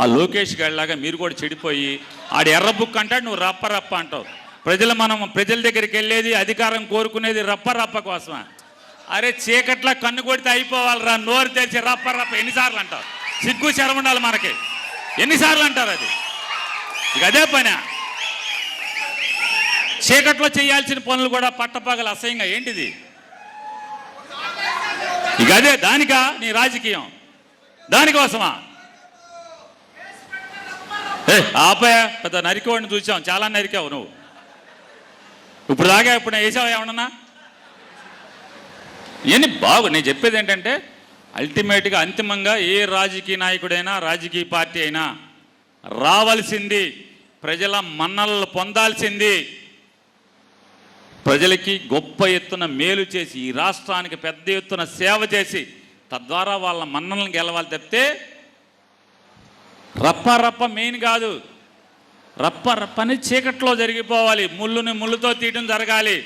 ఆ లోకేష్ గారిలాగా మీరు కూడా చెడిపోయి ఆడు ఎర్ర బుక్ అంటాడు, నువ్వు రప్ప అంటావు. ప్రజల దగ్గరికి వెళ్ళేది, అధికారం కోరుకునేది రప్ప కోసమా? అరే చీకట్లా కన్ను కొడితే అయిపోవాలిరా, నోరు తెరిచి రప్ప ఎన్నిసార్లు అంటావు? సిగ్గు శరం ఉండాలి మనకి. ఎన్నిసార్లు అంటారు? అది ఇక అదే పని. చీకట్లో చేయాల్సిన పనులు కూడా పట్టపగల అసహ్యంగా ఏంటిది? ఇక అదే దానికా నీ రాజకీయం? దానికోసమా? ఆపయ పెద్ద నరికేవాడిని చూసాం, చాలా నరికావు నువ్వు. ఇప్పుడు దాకా ఇప్పుడు వేసావు ఏమన్నా? ఇవన్నీ నేను చెప్పేది ఏంటంటే, అల్టిమేట్గా అంతిమంగా ఏ రాజకీయ నాయకుడైనా, రాజకీయ పార్టీ అయినా రావాల్సింది, ప్రజల మన్ననలు పొందాల్సింది, ప్రజలకి గొప్ప ఎత్తున మేలు చేసి, ఈ రాష్ట్రానికి పెద్ద ఎత్తున సేవ చేసి, తద్వారా వాళ్ళ మన్ననలను గెలవాలి తప్పితే రప్ప మెయిన్ కాదు. రప్పని చీకట్లో జరిగిపోవాలి, ముళ్ళుని ముళ్ళుతో తీయడం జరగాలి.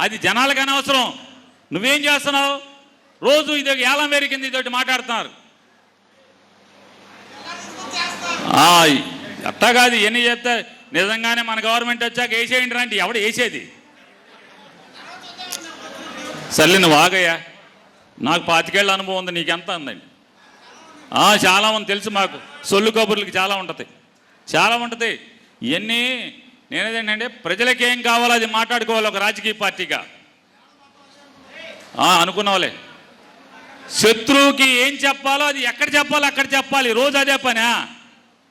అది జనాలకు అనవసరం. నువ్వేం చేస్తున్నావు? రోజు ఇది ఏలం వేరి కింద ఇదొకటి మాట్లాడుతున్నారు. అట్టా కాదు, ఎన్ని చెప్తే నిజంగానే మన గవర్నమెంట్ వచ్చాక వేసేయండి రండి. ఎవడు వేసేది? సర్లే నువ్వు ఆగయ్యా, నాకు 25 ఏళ్ళ అనుభవం ఉంది, నీకెంత ఉందండి? చాలామంది తెలుసు, మాకు సొల్లు కబుర్లకి చాలా ఉంటుంది, చాలా ఉంటుంది. ఇవన్నీ నేనేదంటే ప్రజలకి ఏం కావాలో అది మాట్లాడుకోవాలి ఒక రాజకీయ పార్టీగా. అనుకున్నావులే, శత్రువుకి ఏం చెప్పాలో అది ఎక్కడ చెప్పాలో అక్కడ చెప్పాలి. రోజు అదే పని,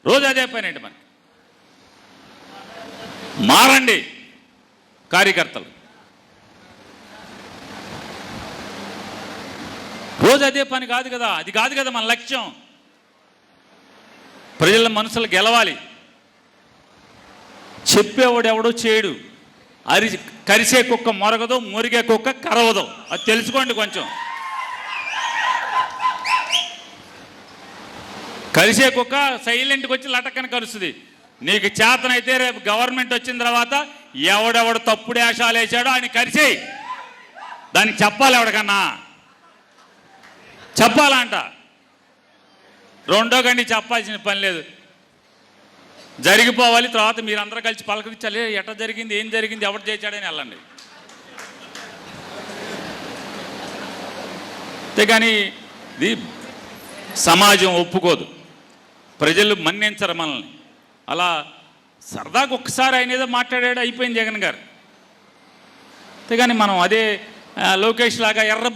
రోజు అదే పని ఏంటి మనకి? మారండి కార్యకర్తలు, రోజు అదే పని కాదు కదా, అది కాదు కదా మన లక్ష్యం. ప్రజల మనసులు గెలవాలి. చెప్పేవాడు ఎవడో చేయడు, కరిసే కుక్క మొరగదు, మురిగే కుక్క కరవదు, అది తెలుసుకోండి. కొంచెం కరిసే కుక్క సైలెంట్కి వచ్చి లటక్కని కలుస్తుంది. నీకు చేతనైతే రేపు గవర్నమెంట్ వచ్చిన తర్వాత ఎవడెవడు తప్పుడు వేషాలు వేసాడో ఆయన కరిసేయి, దానికి చెప్పాలి, ఎవడికన్నా చెప్పాలంట. రెండో గండి చెప్పాల్సిన పని లేదు, జరిగిపోవాలి. తర్వాత మీరందరూ కలిసి పలకరించాలి, ఎట్లా జరిగింది, ఏం జరిగింది, ఎవరు చేశాడని వెళ్ళండి. అంతేగాని ఇది సమాజం ఒప్పుకోదు, ప్రజలు మన్నించరు మనల్ని. అలా సరదాగా ఒక్కసారి ఆయన ఏదో మాట్లాడాడు, అయిపోయింది జగన్ గారు. అంతేగాని మనం అదే లోకేష్ లాగా ఎర్ర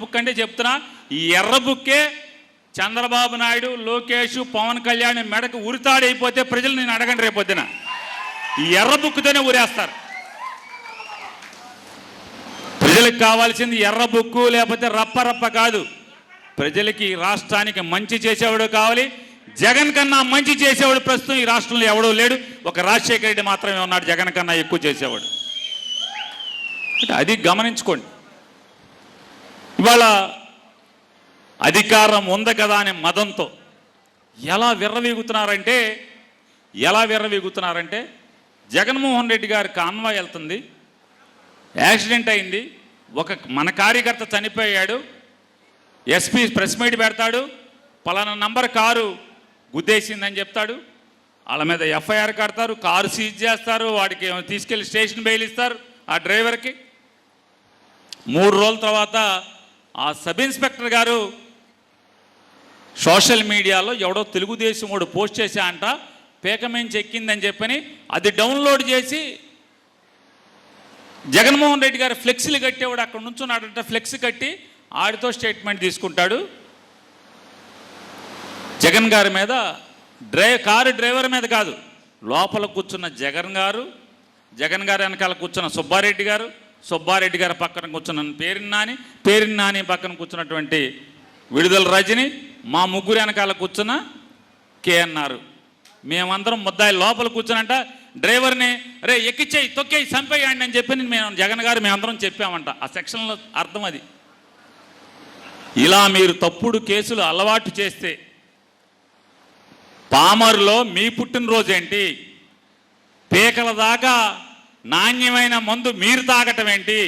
బుక్ అంటే చెప్తున్నా, ఈ ఎర్ర బుక్కే చంద్రబాబు నాయుడు, లోకేష్, పవన్ కళ్యాణ్ మెడకు ఉరితాడైపోతే ప్రజలు నేను అడగండి రేపొద్దున, ఈ ఎర్ర బుక్తోనే ఊరేస్తారు. ప్రజలకు కావాల్సింది ఎర్ర బుక్కు లేకపోతే రప్ప కాదు. ప్రజలకి రాష్ట్రానికి మంచి చేసేవాడు కావాలి. జగన్ కన్నా మంచి చేసేవాడు ప్రస్తుతం ఈ రాష్ట్రంలో ఎవడో లేడు, ఒక రాజశేఖర రెడ్డి మాత్రమే ఉన్నాడు జగన్ కన్నా ఎక్కువ చేసేవాడు. అది గమనించుకోండి. ఇవాళ అధికారం ఉంది కదా అనే మదంతో ఎలా విర్రవీగుతున్నారంటే జగన్మోహన్ రెడ్డి గారి కాన్వాయ్ వెళ్తుంది, యాక్సిడెంట్ అయింది, మన కార్యకర్త చనిపోయాడు, ఎస్పీ ప్రెస్ మీట్ పెడతాడు, పలానా నంబర్ కారు గుద్దేసిందని చెప్తాడు, వాళ్ళ మీద ఎఫ్ఐఆర్ కడతారు, కారు సీజ్ చేస్తారు, వాడికి తీసుకెళ్ళి స్టేషన్ బెయిల్ ఇస్తారు ఆ డ్రైవర్కి. 3 రోజుల తర్వాత ఆ సబ్ ఇన్స్పెక్టర్ గారు సోషల్ మీడియాలో ఎవడో తెలుగుదేశం వాడు పోస్ట్ చేశా అంట, పేకమేంచి ఎక్కిందని చెప్పని అది డౌన్లోడ్ చేసి జగన్మోహన్ రెడ్డి గారు ఫ్లెక్సీలు కట్టేవాడు అక్కడ నుంచున్నాడంట, ఫ్లెక్స్ కట్టి ఆడితో స్టేట్మెంట్ తీసుకుంటాడు. జగన్ గారి మీద కారు డ్రైవర్ మీద కాదు, లోపల కూర్చున్న జగన్ గారు వెనకాల కూర్చున్న సుబ్బారెడ్డి గారు పక్కన కూర్చున్న పేరిన్ నాని పక్కన కూర్చున్నటువంటి విడుదల రజని, మా ముగ్గురు వెనకాల కూర్చున్న కేఎన్ఆర్, మేమందరం ముద్దాయి లోపల కూర్చునంట డ్రైవర్ని రే ఎక్కిచ్చేయి, తొక్కేయి, చంపేయండి అని చెప్పి జగన్ గారు మేమందరం చెప్పామంట. ఆ సెక్షన్లో అర్థం అది. ఇలా మీరు తప్పుడు కేసులు అలవాటు చేస్తే పామరులో మీ పుట్టినరోజు ఏంటి, పేకల దాకా నాణ్యమైన మందు మీరు తాగటం ఏంటి,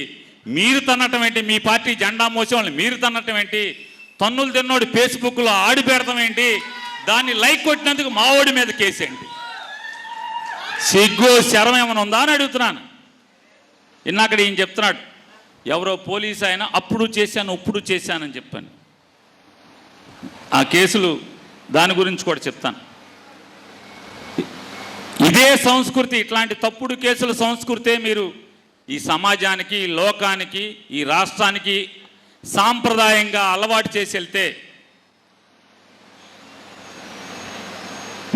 మీరు తన్నటం ఏంటి, మీ పార్టీ జెండా మోసే వాళ్ళని మీరు తన్నటం ఏంటి, తన్నులు తిన్నోడు ఫేస్బుక్లో ఆడి పెడతాం ఏంటి, దాన్ని లైక్ కొట్టినందుకు మావోడి మీద కేసు ఏంటి, సిగ్గు శరం ఏమైనా ఉందా అని అడుగుతున్నాను. ఇన్నాకడ ఈయన చెప్తున్నాడు, ఎవరో పోలీసు ఆయన అప్పుడు చేశాను ఇప్పుడు చేశానని చెప్పాను. ఆ కేసులు దాని గురించి కూడా చెప్తాను. ఇదే సంస్కృతి, ఇట్లాంటి తప్పుడు కేసుల సంస్కృతే మీరు ఈ సమాజానికి, ఈ లోకానికి, ఈ రాష్ట్రానికి సాంప్రదాయంగా అలవాటు చేసి వెళ్తే,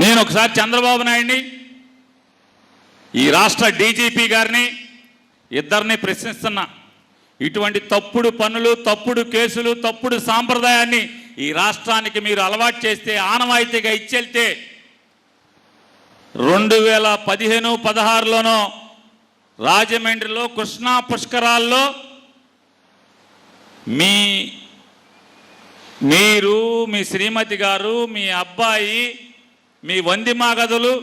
నేను ఒకసారి చంద్రబాబు నాయుడిని, ఈ రాష్ట్ర డీజీపీ గారిని ఇద్దరిని ప్రశ్నిస్తున్నా, ఇటువంటి తప్పుడు పనులు, తప్పుడు కేసులు, తప్పుడు సాంప్రదాయాన్ని ఈ రాష్ట్రానికి మీరు అలవాటు చేస్తే, ఆనవాయితీగా ఇచ్చెళ్తే 2015-16లోనో రాజమండ్రిలో కృష్ణా పుష్కరాల్లో మీరు, మీ శ్రీమతి గారు, మీ అబ్బాయి, మీ వందిమాగదులు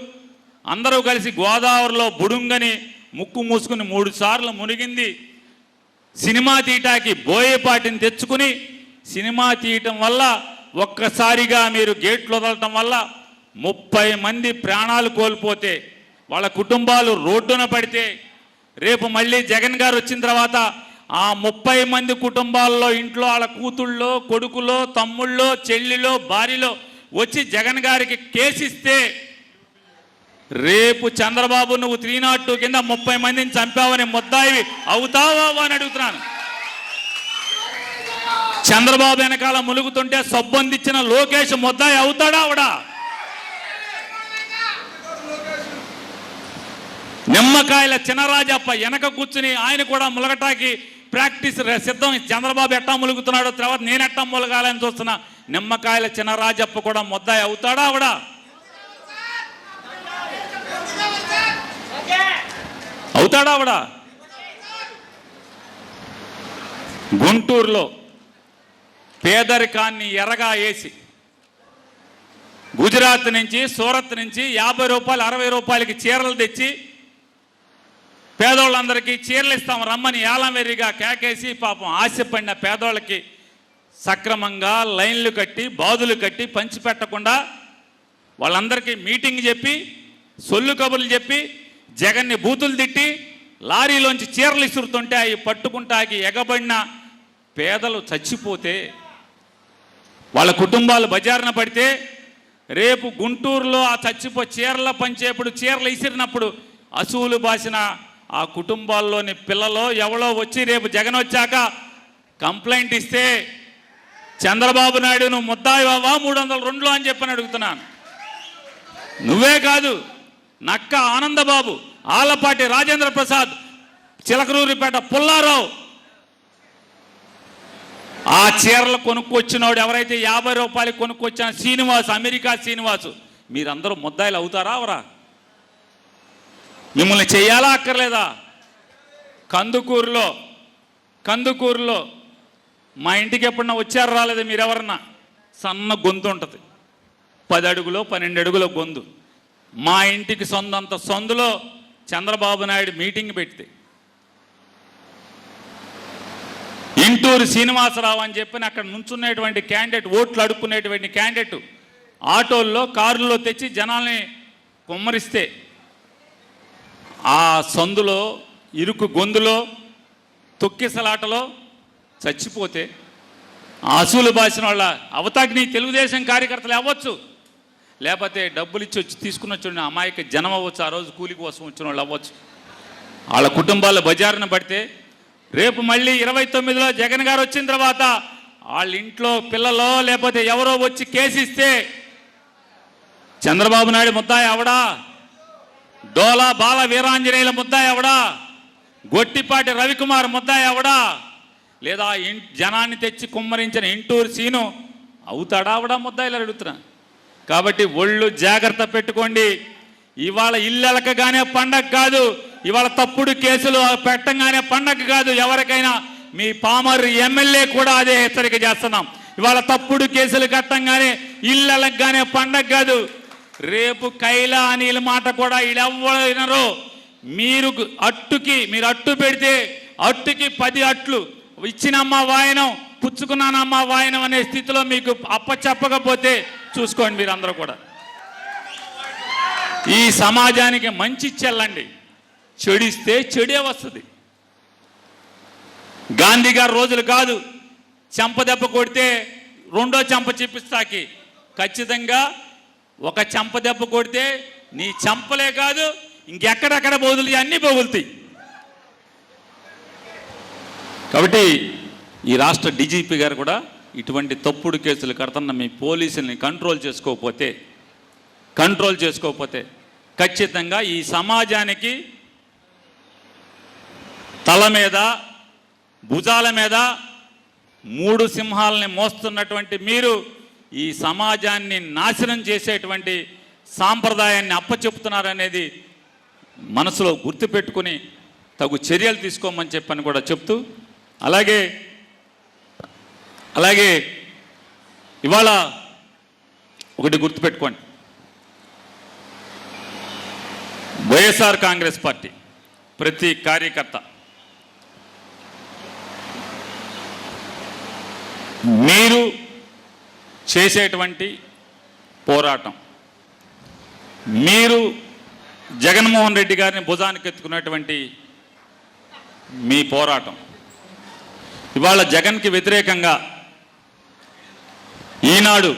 అందరూ కలిసి గోదావరిలో బుడుంగని ముక్కు మూసుకుని 3 సార్లు మునిగింది. సినిమా తీయటానికి బోయేపాటిని తెచ్చుకుని సినిమా తీయటం వల్ల ఒక్కసారిగా మీరు గేట్లు వదలటం వల్ల 30 మంది ప్రాణాలు కోల్పోతే, వాళ్ళ కుటుంబాలు రోడ్డున పడితే, రేపు మళ్ళీ జగన్ గారు వచ్చిన తర్వాత ఆ 30 మంది కుటుంబాల్లో ఇంట్లో వాళ్ళ కూతుళ్ళో కొడుకులో తమ్ముళ్ళో చెల్లిలో భార్యలో వచ్చి జగన్ గారికి కేసిస్తే రేపు చంద్రబాబు నువ్వు 302 కింద 30 మందిని చంపావని ముద్దాయి అవుతావా అని అడుగుతున్నాను. చంద్రబాబు వెనకాల ములుగుతుంటే సబ్బందిచ్చిన లోకేష్ ముద్దాయి అవుతాడా అవడా? నిమ్మకాయల చినరాజప్ప వెనక కూర్చుని ఆయన కూడా ములగటాకి ప్రాక్టీస్ సిద్ధం. చంద్రబాబు ఎట్టా ములుగుతున్నాడో తర్వాత నేను ఎట్టా ములగాలని చూస్తున్నా. నిమ్మకాయల చినరాజప్ప కూడా ముద్దాయి అవుతాడా అవడా? అవుతాడా అవడా? గుంటూరులో పేదరికాన్ని ఎరగా వేసి గుజరాత్ నుంచి సూరత్ నుంచి 50 రూపాయలు 60 రూపాయలకి చీరలు తెచ్చి పేదోళ్ళందరికీ చీరలు ఇస్తాం రమ్మని ఏలంవెర్రిగా కేకేసి పాపం ఆశపడిన పేదోళ్ళకి సక్రమంగా లైన్లు కట్టి బాదులు కట్టి పంచిపెట్టకుండా వాళ్ళందరికీ మీటింగ్ చెప్పి సొల్లు కబుర్లు చెప్పి జగన్ని బూతులు తిట్టి లారీలోంచి చీరలు ఇసురుతుంటే అవి పట్టుకుంటాకి ఎగబడిన పేదలు చచ్చిపోతే వాళ్ళ కుటుంబాలు బజారున పడితే రేపు గుంటూరులో ఆ చీరల పంచేప్పుడు చీరలు ఇసిరినప్పుడు అసూలు బాసిన ఆ కుటుంబాల్లోని పిల్లలో ఎవరో వచ్చి రేపు జగన్ వచ్చాక కంప్లైంట్ ఇస్తే చంద్రబాబు నాయుడు నువ్వు ముద్దాయివా 302లో అని చెప్పని అడుగుతున్నాను. నువ్వే కాదు, నక్క ఆనందబాబు, ఆలపాటి రాజేంద్ర ప్రసాద్, చిలకలూరిపేట పుల్లారావు, ఆ చీరలు కొనుక్కొచ్చినోడు ఎవరైతే 50 రూపాయలు కొనుక్కొచ్చిన శ్రీనివాస్, అమెరికా శ్రీనివాసు, మీరందరూ ముద్దాయిలు అవుతారా అవరా? మిమ్మల్ని చెయ్యాలా అక్కర్లేదా? కందుకూరులో మా ఇంటికి ఎప్పుడన్నా వచ్చారు రాలేదు మీరెవరన్నా? సన్న గొంతు ఉంటుంది, 10 అడుగులో 12 అడుగుల గొంతు. మా ఇంటికి సొంతంత సందులో చంద్రబాబు నాయుడు మీటింగ్ పెడితే ఇంటూరు శ్రీనివాసరావు అని చెప్పి అక్కడ నుంచున్నటువంటి క్యాండిడేట్, ఓట్లు అడుక్కునేటువంటి క్యాండిడేట్ ఆటోల్లో కారుల్లో తెచ్చి జనాల్ని కుమ్మరిస్తే ఆ సందులో ఇరుకు గొంతులో తొక్కిసలాటలో చచ్చిపోతే అసూలు బాసిన వాళ్ళ అవతాగ్ని తెలుగుదేశం కార్యకర్తలు అవ్వచ్చు, లేకపోతే డబ్బులు ఇచ్చి వచ్చి తీసుకుని వచ్చిన అమాయక జనం అవ్వచ్చు, ఆ రోజు కూలి కోసం వచ్చిన వాళ్ళు అవ్వచ్చు. వాళ్ళ కుటుంబాలు బజారున పడితే రేపు మళ్ళీ 29లో జగన్ గారు వచ్చిన తర్వాత వాళ్ళ ఇంట్లో పిల్లలో లేకపోతే ఎవరో వచ్చి కేసిస్తే చంద్రబాబు నాయుడు ముద్దాయి అవడా? డోలా బాల వీరాంజనేయుల ముద్దాయి అవడా? గొట్టిపాటి రవికుమార్ ముద్దాయి అవడా? లేదా జనాన్ని తెచ్చి కుమ్మరించిన ఇంటూరు సీను అవుతాడా అవడా? ముద్దాయిలు అడుగుతున్నా. కాబట్టి ఒళ్ళు జాగ్రత్త పెట్టుకోండి. ఇవాళ ఇల్లెలకగానే పండగ కాదు, ఇవాళ తప్పుడు కేసులు పెట్టంగానే పండగ కాదు. ఎవరికైనా మీ పామర్ ఎమ్మెల్యే కూడా అదే హెచ్చరిక చేస్తున్నాం. ఇవాళ తప్పుడు కేసులు కట్టంగానే ఇల్లెలకగానే పండగ కాదు. రేపు కైలా అనిల మాట కూడా ఇడెవ్వరో మీరు అట్టు పెడితే అట్టుకి 10 అట్లు ఇచ్చినమ్మ వాయనం పుచ్చుకున్నానమ్మ వాయనం అనే స్థితిలో మీకు అప్పచెప్పకపోతే చూసుకోండి మీరందరూ కూడా. ఈ సమాజానికి మంచి చెల్లండి, చెడిస్తే చెడే వస్తుంది. గాంధీ గారు రోజులు కాదు, చెంపదెబ్బ కొడితే రెండో చెంప చూపిస్తాకి. ఖచ్చితంగా ఒక చెంపదెబ్బ కొడితే నీ చెంపలే కాదు ఇంకెక్కడెక్కడ బోధులు అన్నీ బోగులుతాయి. కాబట్టి ఈ రాష్ట్ర డీజీపీ గారు కూడా ఇటువంటి తప్పుడు కేసులు కడుతున్న మీ పోలీసుల్ని కంట్రోల్ చేసుకోకపోతే ఖచ్చితంగా ఈ సమాజానికి తల మీద భుజాల మీద 3 సింహాలని మోస్తున్నటువంటి మీరు ఈ సమాజాన్ని నాశనం చేసేటువంటి సాంప్రదాయాన్ని అప్పచెప్తున్నారనేది మనసులో గుర్తుపెట్టుకుని తగు చర్యలు తీసుకోమని చెప్పని కూడా చెప్తూ, అలాగే ఇవాళ ఒకటి గుర్తుపెట్టుకోండి, వైఎస్ఆర్ కాంగ్రెస్ పార్టీ ప్రతి కార్యకర్త మీరు చేసేటువంటి పోరాటం, మీరు జగన్మోహన్ రెడ్డి గారిని భుజానికి ఎత్తుకున్నటువంటి మీ పోరాటం ఇవాళ జగన్కి వ్యతిరేకంగా ఈనాడు,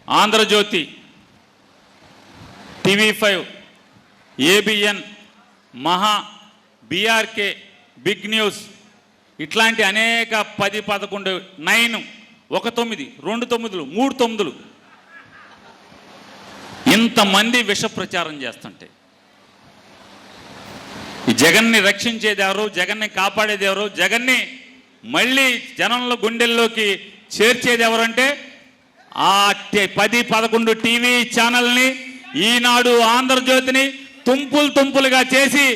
ఆంధ్రజ్యోతి, టీవీ5, ఏబిఎన్, మహా, బీఆర్కే, బిగ్ న్యూస్ ఇట్లాంటి అనేక 10, 11, 9, 1 9, 2 9, 3 9 ఇంతమంది విష ప్రచారం చేస్తుంటే ఈ జగన్ని రక్షించేది ఎవరు, జగన్ని కాపాడేది ఎవరు, జగన్ని మళ్ళీ జనంలో గుండెల్లోకి చేర్చేది ఎవరంటే ఆ 10, 11 టీవీ ఛానల్ని, ఈనాడు, ఆంధ్రజ్యోతిని తుంపులుగా చేసి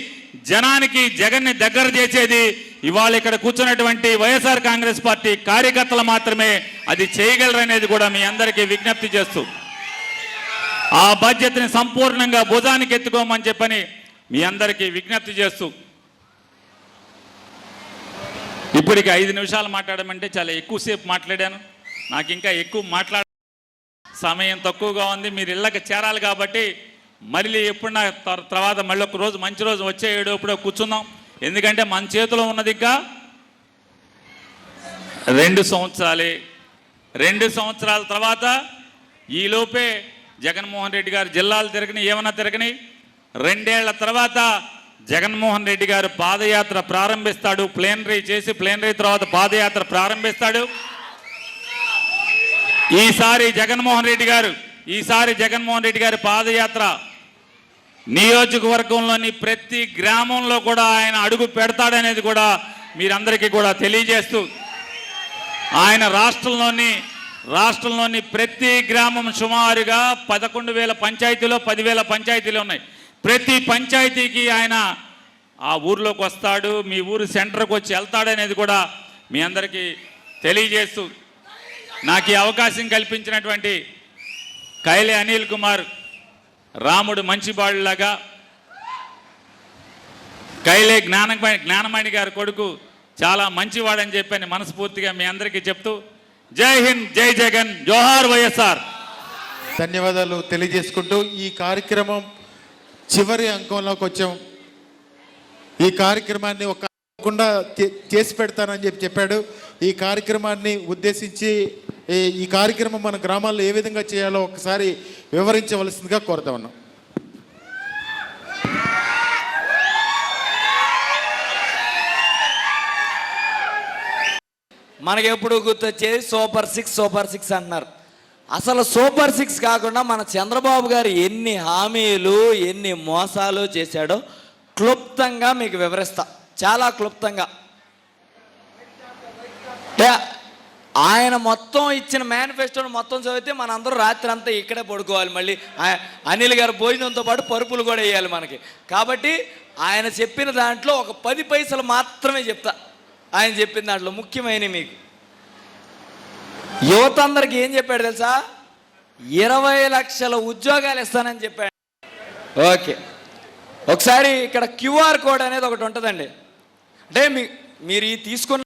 జనానికి జగన్ని దగ్గర చేసేది ఇవాళ ఇక్కడ కూర్చున్నటువంటి వైఎస్ఆర్ కాంగ్రెస్ పార్టీ కార్యకర్తలు మాత్రమే అది చేయగలరనేది కూడా మీ అందరికీ విజ్ఞప్తి చేస్తూ ఆ బాధ్యతని సంపూర్ణంగా భుజానికి ఎత్తుకోమని చెప్పని మీ అందరికీ విజ్ఞప్తి చేస్తూ ఇప్పటికి 5 నిమిషాలు మాట్లాడమంటే చాలా ఎక్కువసేపు మాట్లాడాను. నాకు ఇంకా ఎక్కువ సమయం తక్కువగా ఉంది. మీరు ఇళ్ళకి చేరాలి కాబట్టి మళ్ళీ ఎప్పుడన్నా తర్వాత మళ్ళీ ఒక రోజు మంచి రోజు వచ్చే ఎప్పుడో కూర్చుందాం. ఎందుకంటే మన చేతిలో ఉన్నది ఇంకా 2 సంవత్సరాలే. 2 సంవత్సరాల తర్వాత ఈలోపే జగన్మోహన్ రెడ్డి గారు జిల్లాలు తిరగని ఏమన్నా తిరగని 2 ఏళ్ల తర్వాత జగన్మోహన్ రెడ్డి గారు పాదయాత్ర ప్రారంభిస్తాడు. ప్లేనరీ చేసి ప్లేనరీ తర్వాత పాదయాత్ర ప్రారంభిస్తాడు. ఈసారి జగన్మోహన్ రెడ్డి గారి పాదయాత్ర నియోజకవర్గంలోని ప్రతి గ్రామంలో కూడా ఆయన అడుగు పెడతాడనేది కూడా మీరందరికీ కూడా తెలియజేస్తూ ఆయన రాష్ట్రంలోని ప్రతి గ్రామం సుమారుగా 11,000 పంచాయతీలో 10,000 పంచాయతీలు ఉన్నాయి. ప్రతి పంచాయతీకి ఆయన ఆ ఊర్లోకి వస్తాడు, మీ ఊరు సెంటర్కి వచ్చి వెళ్తాడనేది కూడా మీ అందరికీ తెలియజేస్తూ నాకు ఈ అవకాశం కల్పించినటువంటి కైలే అనిల్ కుమార్, రాముడు మంచిబాడులాగా, కైలే జ్ఞానమణి గారి కొడుకు చాలా మంచివాడని చెప్పని మనస్ఫూర్తిగా మీ అందరికీ చెప్తూ జై హింద్, జై జగన్, జోహార్ వైఎస్ఆర్. ధన్యవాదాలు తెలియజేసుకుంటూ ఈ కార్యక్రమం చివరి అంకంలోకి వచ్చాం. ఈ కార్యక్రమాన్ని ఒక చేసి పెడతానని చెప్పాడు. ఈ కార్యక్రమాన్ని ఉద్దేశించి ఈ కార్యక్రమం మన గ్రామాల్లో ఏ విధంగా చేయాలో ఒకసారి వివరించవలసిందిగా కోరుతా ఉన్నాం. మనకి ఎప్పుడు గుర్తొచ్చేది సూపర్ 6 అంటున్నారు. అసలు సూపర్ 6 కాకుండా మన చంద్రబాబు గారు ఎన్ని హామీలు ఎన్ని మోసాలు చేశాడో క్లుప్తంగా మీకు వివరిస్తా, చాలా క్లుప్తంగా. ఆయన మొత్తం ఇచ్చిన మేనిఫెస్టోని మొత్తం చదివితే మనందరూ రాత్రి అంతా ఇక్కడే పడుకోవాలి. మళ్ళీ అనిల్ గారు భోజనంతో పాటు పరుపులు కూడా వేయాలి మనకి. కాబట్టి ఆయన చెప్పిన దాంట్లో ఒక 10 పైసలు మాత్రమే చెప్తా. ఆయన చెప్పిన దాంట్లో ముఖ్యమైన మీకు యువత అందరికి ఏం చెప్పాడు తెలుసా? 20 లక్షల ఉద్యోగాలు ఇస్తానని చెప్పాడు. ఓకే, ఒకసారి ఇక్కడ QR కోడ్ అనేది ఒకటి ఉంటుందండి. అంటే మీరు ఈ తీసుకున్న